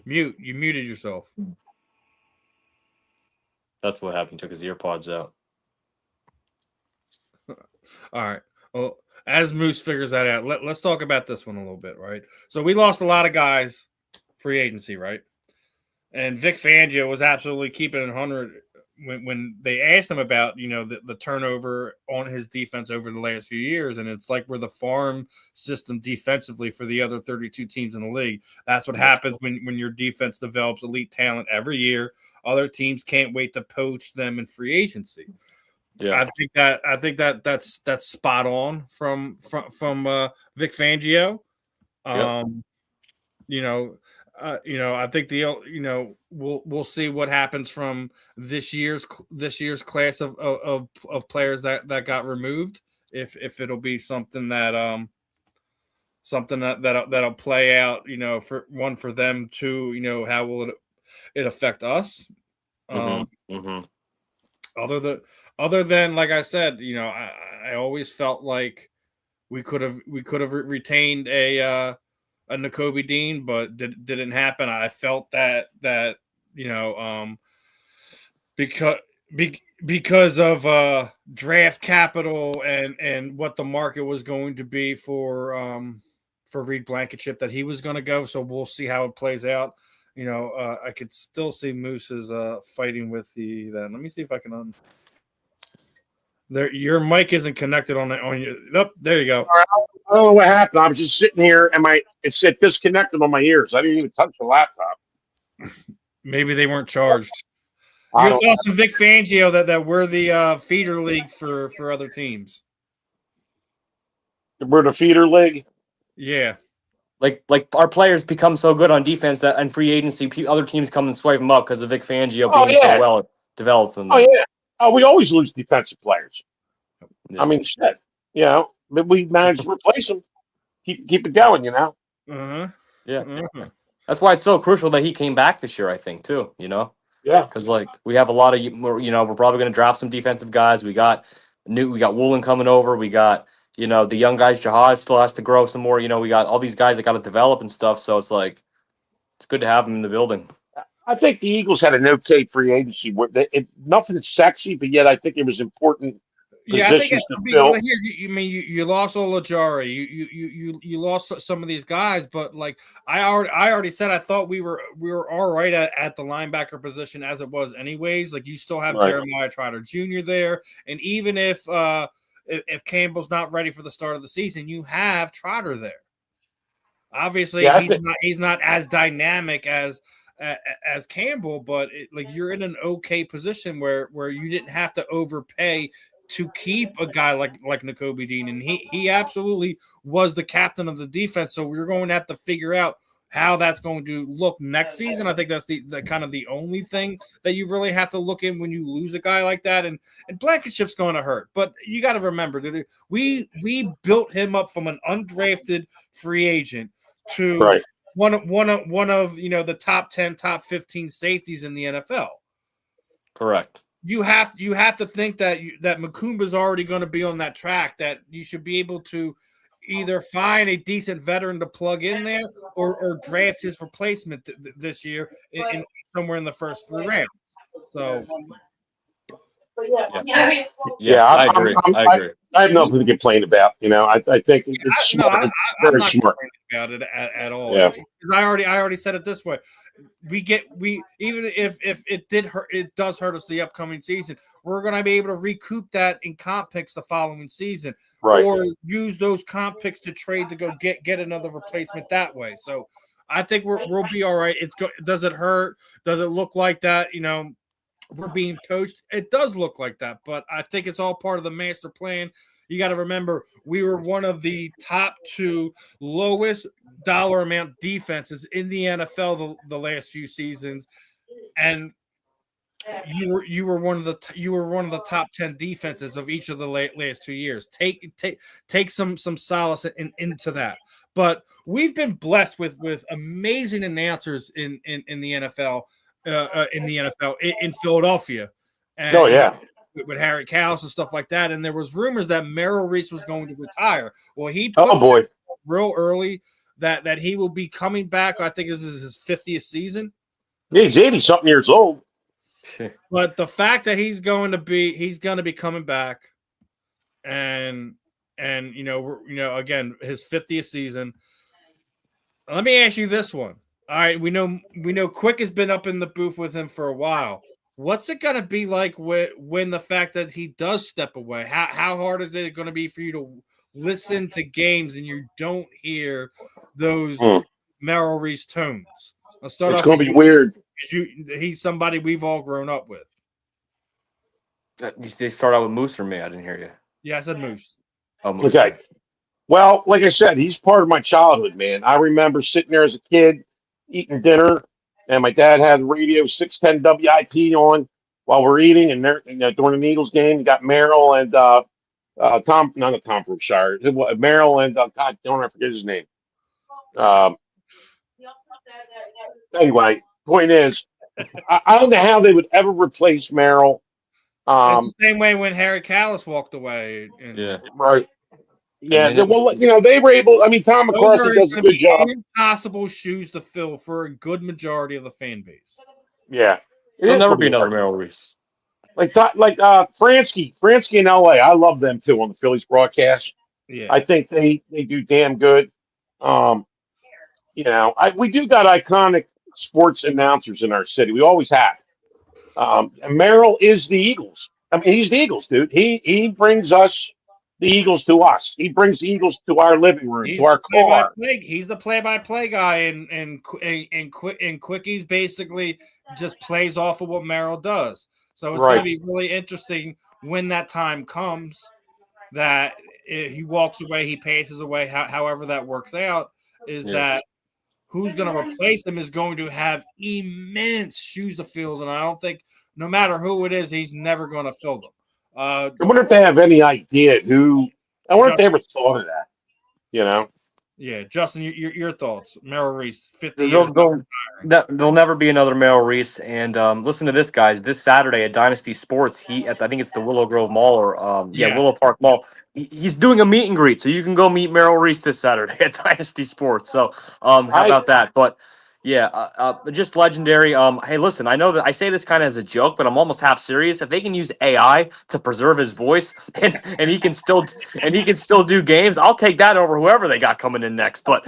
B: Mute. You muted yourself.
C: that's what happened. Took his ear pods out.
B: All right. Well, as Moose figures that out, let's talk about this one a little bit, right? So we lost a lot of guys free agency, right? And Vic Fangio was absolutely keeping it 100 when they asked him about, the turnover on his defense over the last few years. And it's like we're the farm system defensively for the other 32 teams in the league. That's what happens when your defense develops elite talent every year. Other teams can't wait to poach them in free agency.
C: Yeah,
B: I think that's spot on from Vic Fangio.
C: Yep.
B: I think we'll see what happens from this year's class of players that got removed. If it'll be something that'll play out, for them, two, how will it affect us? Other than like I said, I always felt like we could have retained a Nakobe Dean, but didn't happen. I felt that because because of draft capital and what the market was going to be for Reed Blankenship, that he was going to go. So we'll see how it plays out. I could still see Moose's fighting with the. Then let me see if I can. There, your mic isn't connected on your. Oh, there you go.
A: All right, I don't know what happened. I was just sitting here, and it said disconnected on my ears. I didn't even touch the laptop.
B: Maybe they weren't charged.
A: I
B: Your
A: don't.
B: thoughts on Vic Fangio that we're the feeder league for other teams?
A: We're the feeder league.
B: Yeah.
C: Like our players become so good on defense that in free agency, other teams come and swipe them up because of Vic Fangio
A: Oh
C: being so
A: yeah.
C: well developed in
A: Oh
C: them.
A: yeah. Oh, we always lose defensive players.
C: Yeah.
A: I mean, shit. But we managed to replace them. Keep it going.
B: Uh-huh.
C: Yeah.
B: Uh-huh.
C: That's why it's so crucial that he came back this year, I think, too,
A: Yeah.
C: Because like we have a lot of, we're probably going to draft some defensive guys. We got Woolen coming over. We got, the young guys. Jahaj still has to grow some more. We got all these guys that got to develop and stuff. So it's like, it's good to have them in the building.
A: I think the Eagles had an okay free agency. Nothing sexy, but yet I think it was important
B: Yeah, I think
A: positions to
B: well,
A: fill.
B: you lost Olajari, you lost some of these guys, but like I already said, I thought we were all right at the linebacker position as it was anyways. Like you still have
A: Right.
B: Jeremiah Trotter Jr. there, and even if Campbell's not ready for the start of the season, you have Trotter there. Obviously,
A: Yeah,
B: he's not as dynamic as Campbell, but you're in an okay position where you didn't have to overpay to keep a guy like Nakobe Dean, and he absolutely was the captain of the defense. So we're going to have to figure out how that's going to look next season. I think that's the kind of the only thing that you really have to look in when you lose a guy like that. And Blankenship's going to hurt, but you got to remember that we built him up from an undrafted free agent to
A: right.
B: one of the top 10, top 15 safeties in the NFL.
C: Correct.
B: You have to think that Makumba's already going to be on that track, that you should be able to either find a decent veteran to plug in there or draft his replacement this year in somewhere in the first 3 rounds. So
A: Yeah,
C: I agree. I agree.
A: I have nothing to complain about. You know, I think it's
B: No,
A: smart. It's
B: I'm
A: very
B: not
A: smart.
B: complaining about it at all.
A: Yeah.
B: I already said it this way. We even if it did hurt, it does hurt us the upcoming season. We're going to be able to recoup that in comp picks the following season,
A: Right.
B: or use those comp picks to trade to go get another replacement that way. So I think we'll be all right. Does it hurt? Does it look like that? You know, we're being coached. It does look like that, but I think it's all part of the master plan. You got to remember, we were one of the top 2 lowest dollar amount defenses in the NFL the last few seasons, and you were one of the top 10 defenses of each of the last 2 years. Take some solace into that. But we've been blessed with amazing announcers in the NFL. In Philadelphia, and
A: Oh yeah.
B: with Harry Callis and stuff like that. And there was rumors that Merrill Reese was going to retire. Well, he
A: Oh boy.
B: real early that he will be coming back. I think this is his 50th season.
A: He's 80-something years old.
B: But the fact that he's going to be coming back, and again, his 50th season. Let me ask you this one. All right, we know Quick has been up in the booth with him for a while. What's it going to be like when the fact that he does step away? How hard is it going to be for you to listen to games and you don't hear those Merrill Reese tones? Let's start.
A: It's going to be weird.
B: He's somebody we've all grown up with.
C: They start out with Moose or me? I didn't hear you.
B: Yeah, I said Moose.
C: Oh, Moose.
A: Okay. Well, like I said, he's part of my childhood, man. I remember sitting there as a kid eating dinner, and my dad had the radio 610 WIP on while we're eating, and during the Eagles game, you got Merrill and Tom, not Tom Brookshire, Merrill and God, don't I forget his name. Anyway, point is, I don't know how they would ever replace Merrill.
B: It's the same way when Harry Callis walked away.
C: Yeah.
A: Right. Yeah, well, they were able. I mean, Tom McCarthy does a good job.
B: Impossible shoes to fill for a good majority of the fan base.
A: Yeah,
C: there'll never be another Merrill Reese.
A: Like Fransky in LA. I love them too on the Phillies broadcast.
B: Yeah,
A: I think they do damn good. We do got iconic sports announcers in our city. We always have. And Merrill is the Eagles. I mean, he's the Eagles, dude. He brings us. The Eagles to us. He brings the Eagles to our living room, to our car.
B: He's the play-by-play guy, and Quickies basically just plays off of what Merrill does. So it's going to be really interesting when that time comes that he walks away, he passes away, however that works out, that who's going to replace him is going to have immense shoes to fill, and I don't think no matter who it is, he's never going to fill them.
A: I wonder if they have any idea who. I wonder if they ever thought of that. You know.
B: Yeah, Justin, your thoughts? Merrill Reese, 50 years.
C: There'll never be another Merrill Reese. And listen to this, guys. This Saturday at Dynasty Sports, I think it's the Willow Grove Mall or Willow Park Mall. He's doing a meet and greet, so you can go meet Merrill Reese this Saturday at Dynasty Sports. So how about that? But. Yeah, just legendary. Hey, listen, I know that I say this kind of as a joke, but I'm almost half serious. If they can use AI to preserve his voice and he can still do games, I'll take that over whoever they got coming in next. But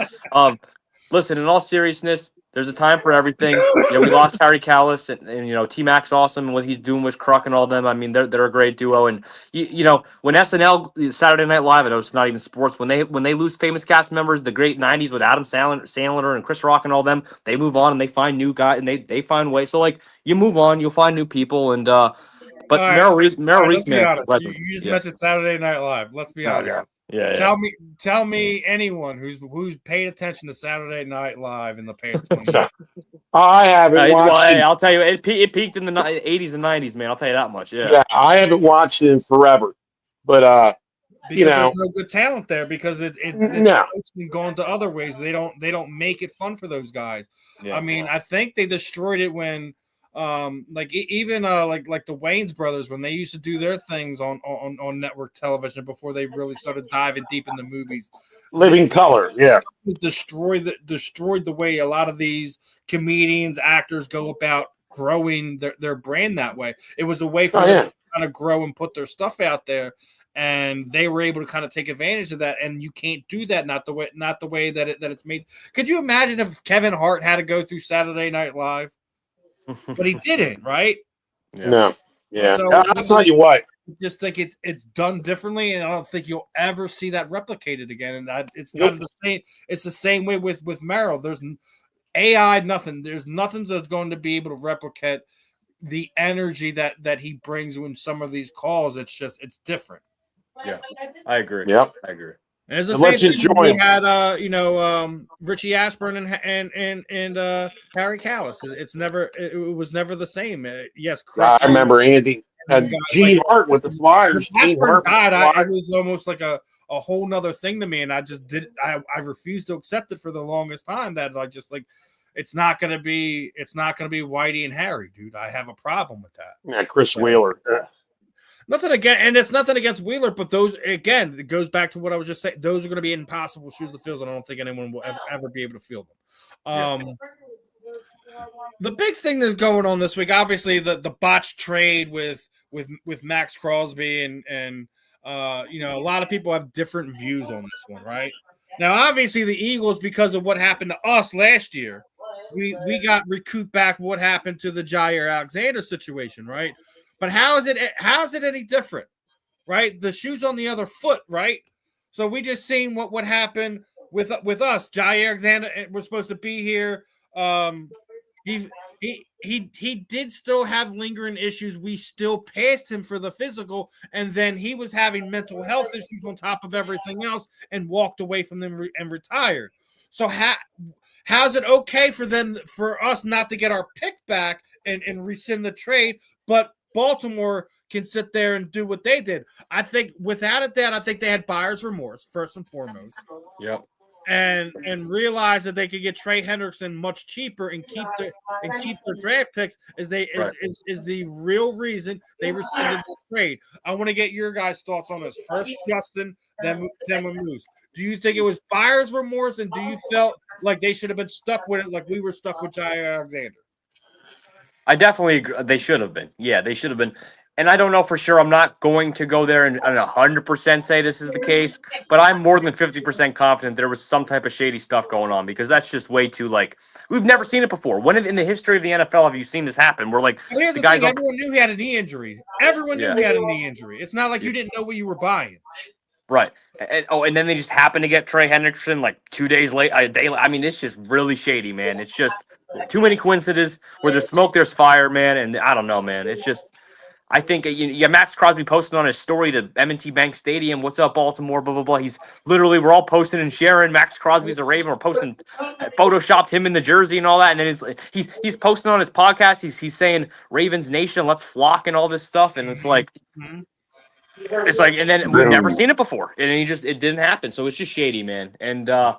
C: listen, in all seriousness, there's a time for everything. We lost Harry Callis and T-Mac's awesome and what he's doing with Kruk and all them. I mean, they're a great duo. And when SNL Saturday Night Live, I know it's not even sports, when they lose famous cast members, the great 90s with Adam Sandler and Chris Rock and all them, they move on and they find new guys and they find ways. So you move on, you'll find new people and but Merrill Reese,
B: let's be honest. You just mentioned Saturday Night Live. Let's be honest.
C: Yeah.
B: Tell me anyone who's paid attention to Saturday Night Live in the past 20 years.
A: I haven't watched it.
C: Hey, I'll tell you, it peaked in the 80s and 90s, man. I'll tell you that much.
A: Yeah, I haven't watched it in forever. But
B: there's no good talent there because it's going to other ways. They don't make it fun for those guys. Yeah. I mean, I think they destroyed it when like the Wayans brothers when they used to do their things on network television before they really started diving deep into movies.
A: Living Color, yeah.
B: Destroyed the way a lot of these comedians, actors go about growing their brand that way. It was a way for them to kind of grow and put their stuff out there, and they were able to kind of take advantage of that. And you can't do that not the way that it's made. Could you imagine if Kevin Hart had to go through Saturday Night Live, but he didn't, right?
C: Yeah.
A: No. Yeah.
B: So
A: I'll tell you what.
B: just think it's done differently, and I don't think you'll ever see that replicated again. And it's kind of the same. It's the same way with Merrill. There's AI, nothing. There's nothing that's going to be able to replicate the energy that he brings in some of these calls. It's different.
C: Yeah, I agree.
A: Yep.
C: I agree.
B: And it's the
A: And
B: same
A: let's
B: thing
A: enjoy
B: we
A: him.
B: had, Richie Ashburn and Harry Callis. It was never the same. Yes,
A: I remember Andy and
B: guys
A: Gene
B: like-
A: Hart with the Flyers. Gene
B: Ashburn
A: Hart with the
B: died. It
A: Flyers.
B: was almost like a whole nother thing to me, and I just did. I refused to accept it for the longest time. That I just like, it's not gonna be Whitey and Harry, dude. I have a problem with that.
A: Yeah, Chris Wheeler.
B: Nothing against, and it's nothing against Wheeler, but those again, it goes back to what I was just saying. Those are going to be impossible shoes to fill, and I don't think anyone will ever be able to fill them. The big thing that's going on this week, obviously, the botched trade with Max Crosby, and a lot of people have different views on this one, right? Now, obviously, the Eagles, because of what happened to us last year, we got recouped back what happened to the Jair Alexander situation, right? But how is it any different, right? The shoe's on the other foot, right? So we just seen what happened with us. Jair Alexander was supposed to be here. He did still have lingering issues. We still passed him for the physical, and then he was having mental health issues on top of everything else, and walked away from them and retired. So how's it okay for us not to get our pick back and rescind the trade, but Baltimore can sit there and do what they did? I think without a doubt, I think they had buyer's remorse first and foremost.
C: Yep.
B: And realize that they could get Trey Hendrickson much cheaper and keep their draft picks is the real reason they rescinded the trade. I want to get your guys' thoughts on this. First, Justin, then Moose. Do you think it was buyer's remorse, and do you felt like they should have been stuck with it like we were stuck with Jair Alexander?
C: I definitely agree. They should have been. Yeah, they should have been. And I don't know for sure. I'm not going to go there and 100% say this is the case, but I'm more than 50% confident there was some type of shady stuff going on, because that's just way too, like, we've never seen it before. When in the history of the NFL have you seen this happen? We're like,
B: Here's the
C: guys
B: thing, everyone knew he had a knee injury. Everyone knew
C: Yeah.
B: he had a knee injury. It's not like you didn't know what you were buying.
C: Right. And then they just happen to get Trey Hendrickson like 2 days late. I mean, it's just really shady, man. It's just too many coincidences. Where there's smoke, there's fire, man. And I don't know, man. It's just, I think Max Crosby posted on his story, the M&T Bank Stadium. What's up, Baltimore? Blah blah blah. He's literally, we're all posting and sharing. Max Crosby's a Raven. We're posting, photoshopped him in the jersey and all that. And then he's posting on his podcast. He's saying Ravens Nation, let's flock and all this stuff. And it's like.
B: Mm-hmm.
C: It's like, and then we've never seen it before, and it didn't happen. So it's just shady, man. And I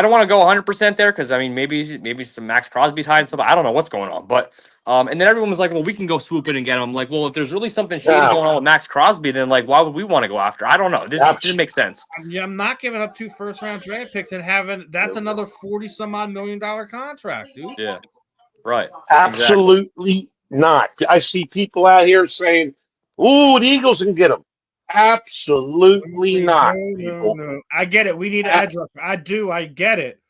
C: don't want to go 100% there, because I mean, maybe some Max Crosby's hiding something. I don't know what's going on, but and then everyone was like, well, we can go swoop in and get him. I'm like, well, if there's really something shady going on with Max Crosby, then like, why would we want to go after? I don't know. This didn't make sense.
B: Yeah, I'm not giving up 2 first-round draft picks and that's another $40-some-odd million contract, dude.
C: Yeah, right.
A: Absolutely not. I see people out here saying, "Ooh, the Eagles can get him." Absolutely not, people.
B: No. I get it. We need an edge rusher. I do. I get it.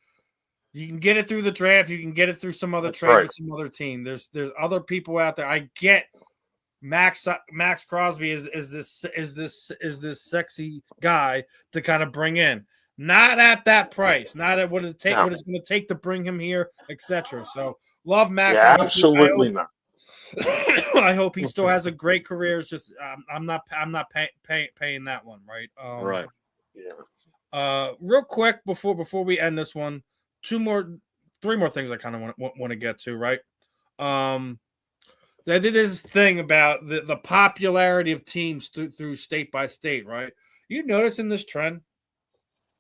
B: You can get it through the draft. You can get it through some other trade with some other team. There's other people out there. I get Max Crosby is this sexy guy to kind of bring in. Not at that price. Not at what it's going to take to bring him here, etc. So love Max.
A: Yeah, absolutely not.
B: I hope he still has a great career. It's just I'm not paying that one, right?
C: Right.
A: Yeah.
B: Real quick before we end this one, 3 more things I kind of want to get to, right? They did this thing about the popularity of teams through state by state, right? You notice in this trend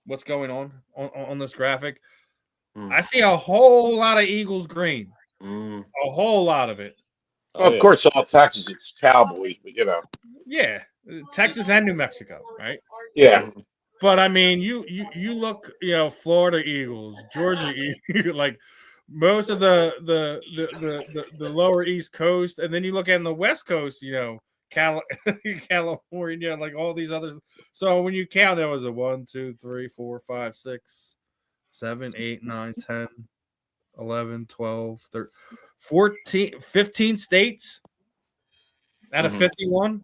B: what's going on this graphic? I see a whole lot of Eagles green, a whole lot of it.
A: Well, of course, all Texas, it's Cowboys, but
B: Yeah, Texas and New Mexico, right?
A: Yeah.
B: But I mean, you look, Florida Eagles, Georgia Eagles, like most of the lower East Coast, and then you look at the West Coast, California, like all these others. So when you count, it was a 1, 2, 3, 4, 5, 6, 7, 8, 9, 10, 11, 12, 13, 14, 15 states out of 51.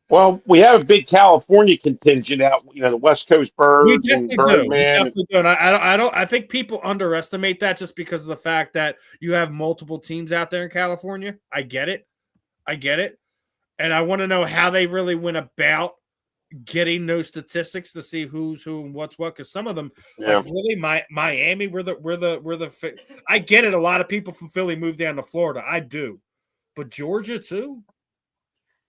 A: Well, we have a big California contingent out, the West Coast
B: We
A: Birds and
B: definitely do. We
A: Birdman.
B: definitely do. And I don't. I think people underestimate that just because of the fact that you have multiple teams out there in California. I get it. And I want to know how they really went about getting those statistics to see who's who and what's what. Because some of them, like really, Miami, we're the. I get it. A lot of people from Philly moved down to Florida. I do, but Georgia too.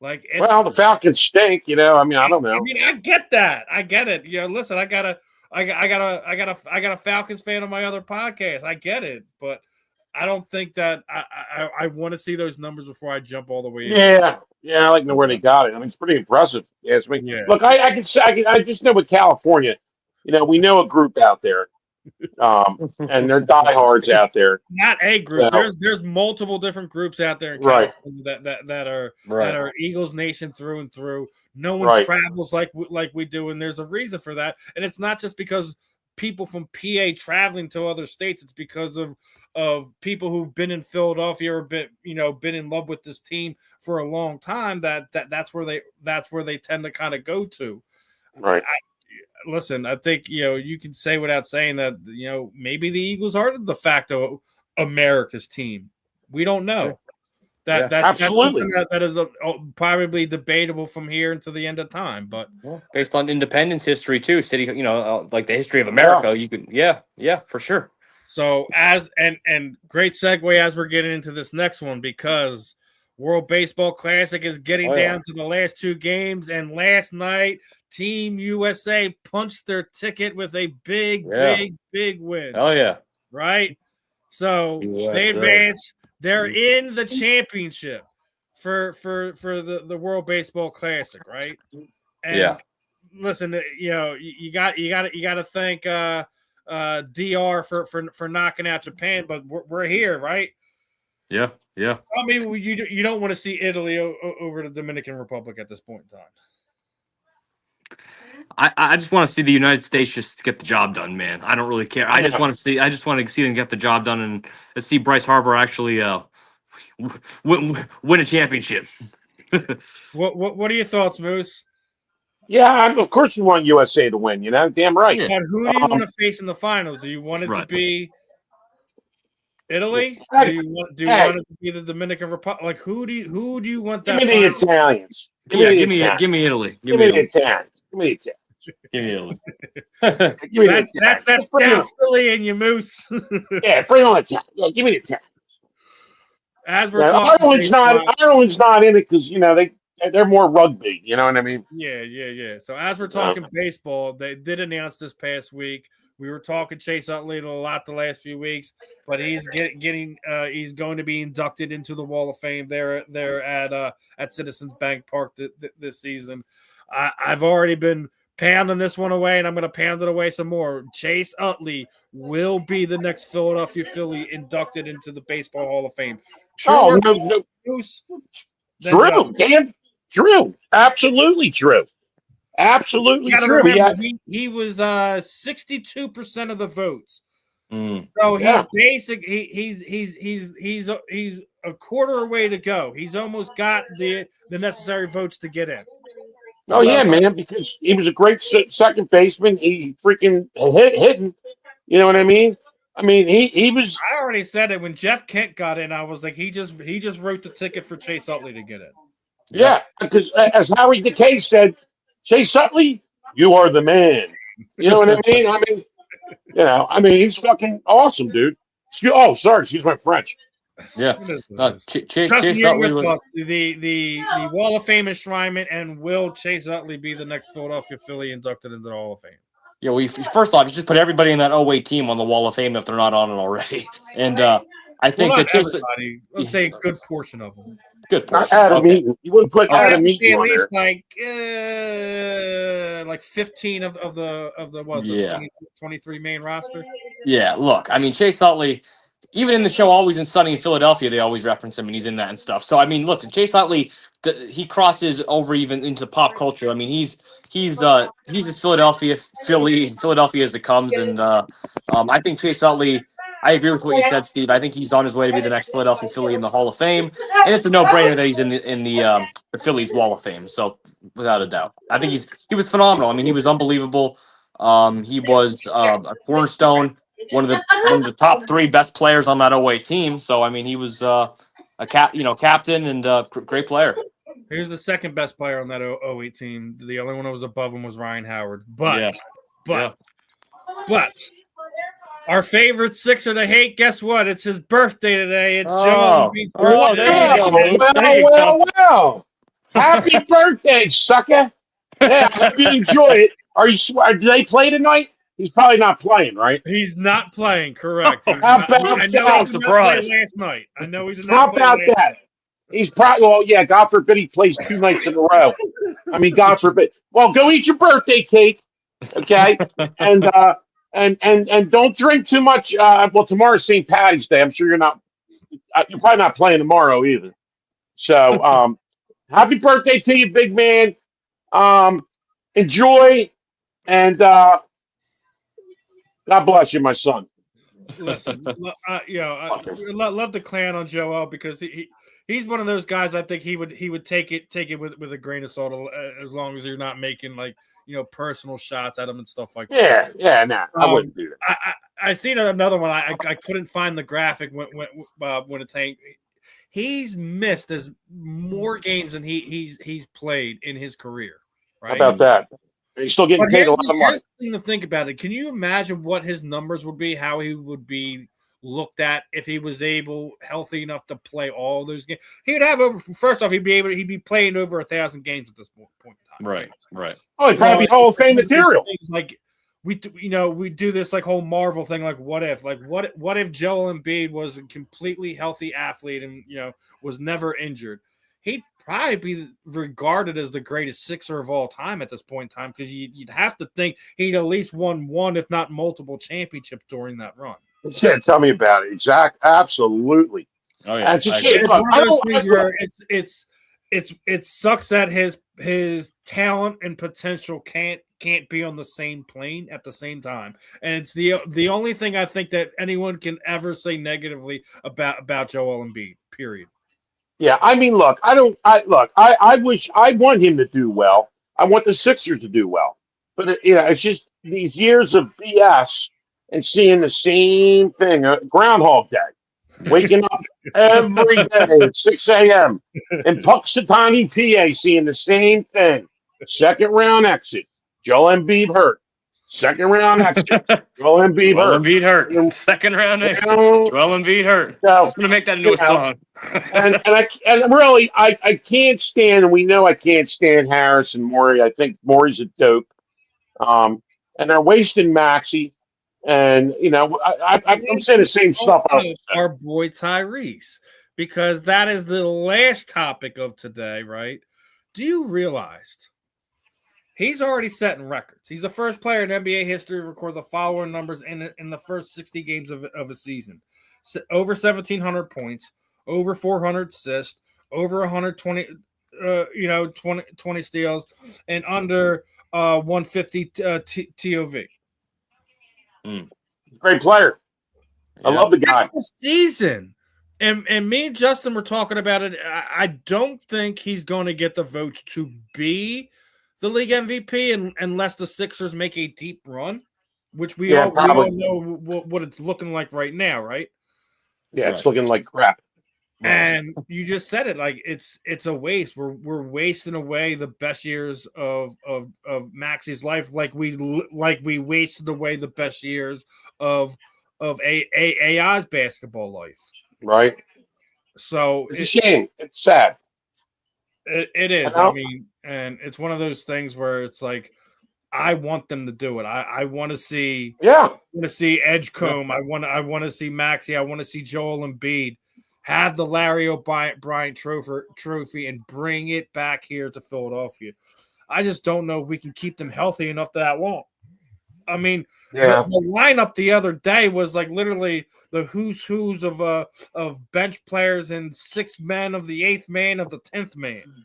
B: Like,
A: Well, the Falcons stink. I don't know.
B: I mean, I get that. I get it. Listen, I got a Falcons fan on my other podcast. I get it, but I don't think that I want to see those numbers before I jump all the way in.
A: Yeah, I like to know where they got it. I mean, it's pretty impressive. Yeah. Look, I can say I just know with California, we know a group out there, and they're diehards out there.
B: Not a group. There's multiple different groups out there in California that are Eagles Nation through and through. No one travels like we do, and there's a reason for that. And it's not just because people from PA traveling to other states. It's because of people who've been in Philadelphia or been in love with this team for a long time. That's where they tend to kind of go to.
A: Right.
B: Listen, I think you can say without saying that maybe the Eagles are the de facto America's team. We don't know. That's something that is probably debatable from here until the end of time. But
C: based on independence history too, city, like the history of America, you could, for sure.
B: So and great segue as we're getting into this next one, because World Baseball Classic is getting down to the last two games, and last night Team USA punched their ticket with a big win.
C: Oh yeah.
B: Right? So they advance. They're in the championship for the World Baseball Classic, right? And listen, you got to thank DR for knocking out Japan, but we're here, right?
C: Yeah.
B: I mean, you don't want to see Italy over the Dominican Republic at this point in time.
C: I just want to see the United States just get the job done, man. I don't really care. I just want to see them get the job done, and let's see Bryce Harper actually win a championship.
B: What are your thoughts, Moose?
A: Yeah, of course you want USA to win. Damn right.
B: But who do you want to face in the finals? Do you want it to be Italy? Do you want it to be the Dominican Republic? Like, who do you want that?
A: Give me the Italians.
C: Give me Italy.
A: Give me the Italians. Give me the Italians.
C: Give me Italy.
B: That's South Philly and you, Moose.
A: Bring on Italian. Yeah, give me the Italians.
B: As we're talking,
A: Ireland's not in it because they're more rugby. You know what I mean?
B: Yeah. So as we're talking baseball, they did announce this past week. We were talking Chase Utley a lot the last few weeks, but he's he's going to be inducted into the Wall of Fame there at Citizens Bank Park this season. I've already been pounding this one away, and I'm going to pound it away some more. Chase Utley will be the next Philadelphia Philly inducted into the Baseball Hall of Fame.
A: No. True, damn true. Absolutely true. Absolutely true.
B: Remember, he was 62% of the votes. So he's he's a quarter away to go. He's almost got the necessary votes to get in.
A: Oh yeah, man, because he was a great second baseman. He freaking hitting. You know what I mean? I mean, he was.
B: I already said it when Jeff Kent got in. I was like, he just wrote the ticket for Chase Utley to get in.
A: Yeah, because as Howie Decay said, Chase Utley, you are the man. You know what I mean? I mean, he's fucking awesome, dude. Excuse my French.
C: Yeah.
B: Chase Utley was the Wall of Fame enshrinement, and will Chase Utley be the next Philadelphia Philly inducted into the Hall of Fame?
C: Yeah, first off, you just put everybody in that 08 team on the Wall of Fame if they're not on it already. And I think that Chase,
B: let's say a good portion of them.
C: Good portion.
A: Adam Eaton. You wouldn't put Adam Eaton on
B: least like 15 of the 23 main roster.
C: Yeah, look, I mean, Chase Utley, even in the show Always in Sunny in Philadelphia, they always reference him, and he's in that and stuff. So I mean, look, Chase Utley, he crosses over even into pop culture. I mean, he's as Philadelphia as it comes, and I think Chase Utley. I agree with what you said, Steve. I think he's on his way to be the next Philadelphia Philly in the Hall of Fame, and it's a no-brainer that he's in the Phillies Wall of Fame. So without a doubt, I think he was phenomenal. I mean, he was unbelievable. He was a cornerstone, one of the top three best players on that 08 team. So I mean, he was captain and great player.
B: Here's the second best player on that 08 team. The only one that was above him was Ryan Howard. But our favorite Sixer to hate, guess what? It's his birthday today. It's Joel Embiid's birthday.
C: There you go, Moose.
A: Well. Happy birthday, sucker. Yeah, I hope you enjoy it. Do they play tonight? He's probably not playing, right?
B: He's not playing, correct.
A: How about that?
C: Surprise.
B: Last night. I know he's
A: How about that? He's probably, well, yeah, God forbid he plays 2 nights in a row. I mean, God forbid. Well, go eat your birthday cake, okay? And don't drink too much. Well, tomorrow's St. Patty's Day. I'm sure you're probably not playing tomorrow either. So, happy birthday to you, big man. Enjoy, and God bless you, my son.
B: Listen, love the clan on Joel because he's one of those guys. I think he would take it with a grain of salt as long as you're not making personal shots at him and stuff like that.
A: Yeah, nah, I wouldn't do that.
B: I seen another one. I couldn't find the graphic when it's hanging. He's missed as more games than he's played in his career. Right?
A: How about that? He's still getting paid a lot of money.
B: Here's the thing to think about it. Can you imagine what his numbers would be? How he would be looked at if he was healthy enough to play all those games? He would have First off, he'd be playing over 1,000 games at this point in time.
C: Right.
A: Oh, he'd probably be Hall of Fame material.
B: Like we do this like whole Marvel thing. Like what if Joel Embiid was a completely healthy athlete and was never injured? He'd probably be regarded as the greatest Sixer of all time at this point in time because you'd have to think he'd at least won one, if not multiple championships during that run.
A: Yeah, tell me about it. Exactly. Absolutely.
C: Oh yeah.
B: It sucks that his talent and potential can't be on the same plane at the same time, and it's the only thing I think that anyone can ever say negatively about Joel Embiid. Period.
A: Yeah, I mean, look, I want him to do well. I want the Sixers to do well, but it's just these years of BS and seeing the same thing, Groundhog Day, waking up every day at 6 a.m. in Puxatawny, PA, seeing the same thing. Second round exit, Joel Embiid hurt. Second round exit, Joel Embiid hurt.
C: Second round exit, Joel Embiid hurt.
A: So,
C: I'm gonna make that into a song.
A: and really, I can't stand, and we know I can't stand Harris and Morey. I think Morey's a dope. And they're wasting Maxey. And I'm saying the same stuff.
B: Our boy Tyrese, because that is the last topic of today, right? Do you realize he's already setting records? He's the first player in NBA history to record the following numbers in the first 60 games of a season: over 1,700 points, over 400 assists, over 120, 20 steals, and under 150 TOV.
A: Great player. I love the guy.
B: That's the season. And me and Justin were talking about it. I don't think he's going to get the votes to be the league MVP unless the Sixers make a deep run, which we all know what it's looking like right now, right?
A: Yeah, it's looking like crap.
B: And you just said it, like it's a waste. We're wasting away the best years of Maxey's life, like we wasted away the best years of AI's basketball life.
A: Right.
B: So
A: it's a shame. It's sad.
B: It is. I mean, and it's one of those things where it's like, I want them to do it. I want to see.
A: Yeah.
B: I want to see Edgecombe. I want to see Maxey. I want to see Joel Embiid have the Larry O'Brien trophy and bring it back here to Philadelphia. I just don't know if we can keep them healthy enough that long. I mean,
A: Yeah.
B: the lineup the other day was like literally the who's of bench players and 6th man of the 8th man of the 10th man.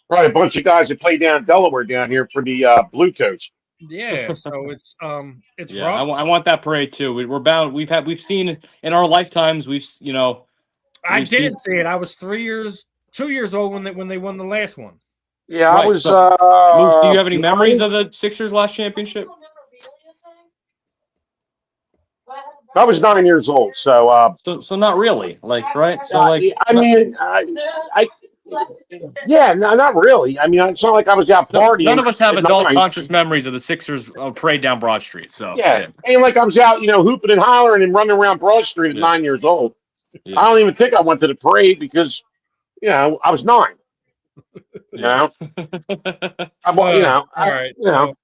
A: Probably a bunch of guys that play down Delaware down here for the Blue Coats.
B: Yeah, so it's
C: Yeah,
B: rough.
C: I want that parade too. We're bound. We've seen in our lifetimes.
B: I
C: we've
B: didn't
C: seen-
B: see it. I was 2 years old when they won the last one.
A: Yeah, I
C: Right.
A: was.
C: So, Moose, do you have any memories
A: 9.
C: of the Sixers' last championship?
A: I was 9 years old, so.
C: So not really. Like, right? So like,
A: I mean, yeah, no, not really. I mean, it's not like I was out
C: none
A: partying
C: of us have
A: at
C: adult
A: 9.
C: conscious memories of the Sixers parade down Broad Street. So
A: Yeah, ain't like I was out, hooping and hollering and running around Broad Street at
C: Yeah.
A: 9 years old.
C: Yeah.
A: I don't even think I went to the parade because, I was 9.
C: Yeah.
A: All
B: right. So,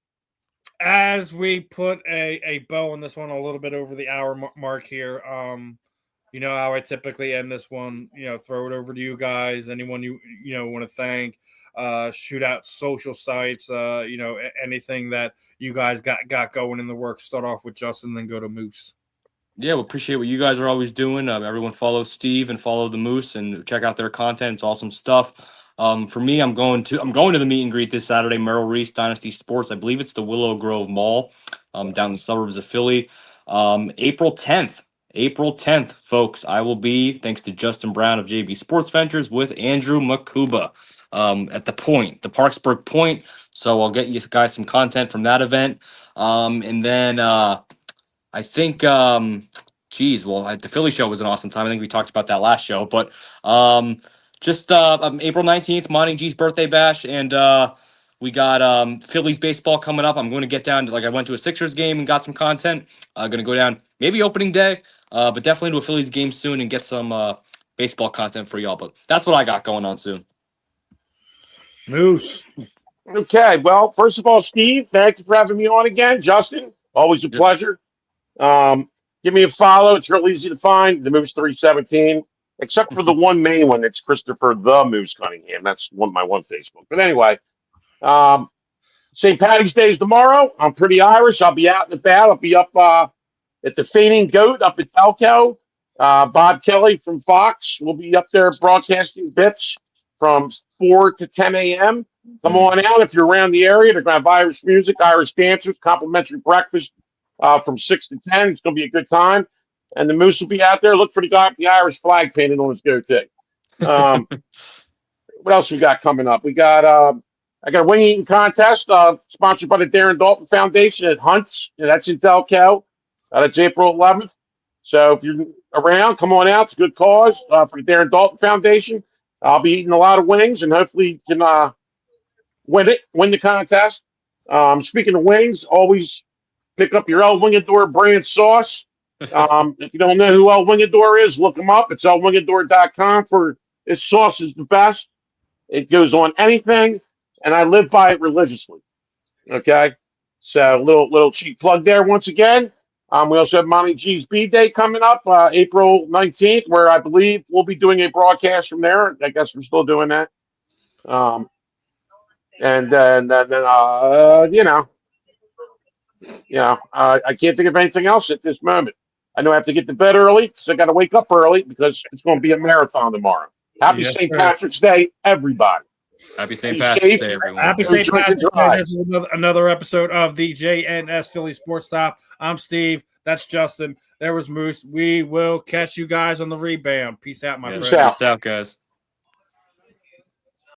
B: as we put a bow on this one, a little bit over the hour mark here. You know how I typically end this one. Throw it over to you guys. Anyone you want to thank. Shoot out social sites. Anything that you guys got going in the works. Start off with Justin, then go to Moose.
C: Yeah, we appreciate what you guys are always doing. Everyone follow Steve and follow the Moose and check out their content. It's awesome stuff. For me, I'm going to the meet and greet this Saturday. Merrill Reese Dynasty Sports. I believe it's the Willow Grove Mall, down in the suburbs of Philly. April 10th. April 10th, folks. I will be, thanks to Justin Brown of JB Sports Ventures, with Andrew Makuba at the Point, the Parksburg Point. So I'll get you guys some content from that event. And then I think, the Philly show was an awesome time. I think we talked about that last show, but just April 19th, Monty G's birthday bash, and we got Phillies baseball coming up. I'm going to get down to, I went to a Sixers game and got some content. Going to go down maybe opening day, but definitely to a Phillies game soon and get some baseball content for y'all. But that's what I got going on soon.
B: Moose.
A: Okay, well, first of all, Steve, thank you for having me on again. Justin, always a pleasure. Give me a follow. It's real easy to find. The Moose 317, except for the one main one. It's Christopher the Moose Cunningham. That's my one Facebook. But anyway, St. Patty's Day is tomorrow. I'm pretty Irish. I'll be out and about. I'll be up at the Fainting Goat up at Delco. Bob Kelly from Fox will be up there broadcasting bits from 4 to 10 a.m. Come on out if you're around the area. They're going to have Irish music, Irish dancers, complimentary breakfast from 6 to 10. It's going to be a good time. And the Moose will be out there. Look for the guy with the Irish flag painted on his goatee. What else we got coming up? We got I got a wing eating contest sponsored by the Darren Dalton Foundation at Hunt's. That's in Delco. That's April 11th. So if you're around, come on out. It's a good cause for the Darren Dalton Foundation. I'll be eating a lot of wings and hopefully can win the contest. Speaking of wings, always pick up your El Wingador brand sauce. If you don't know who El Wingador is, look them up. It's elwingador.com for this sauce is the best. It goes on anything, and I live by it religiously. Okay, so little cheap plug there once again. We also have Monty G's B Day coming up April 19th, where I believe we'll be doing a broadcast from there. I guess we're still doing that. And then I can't think of anything else at this moment. I know I have to get to bed early because I got to wake up early because it's going to be a marathon tomorrow. Happy St. Patrick's Day, everybody.
C: Happy St. Patrick's Day, everyone.
B: Happy St. Patrick's Day. This is another episode of the JNS Philly Sports Stop. I'm Steve. That's Justin. There was Moose. We will catch you guys on the rebound. Peace out, my friends.
C: Peace out, guys.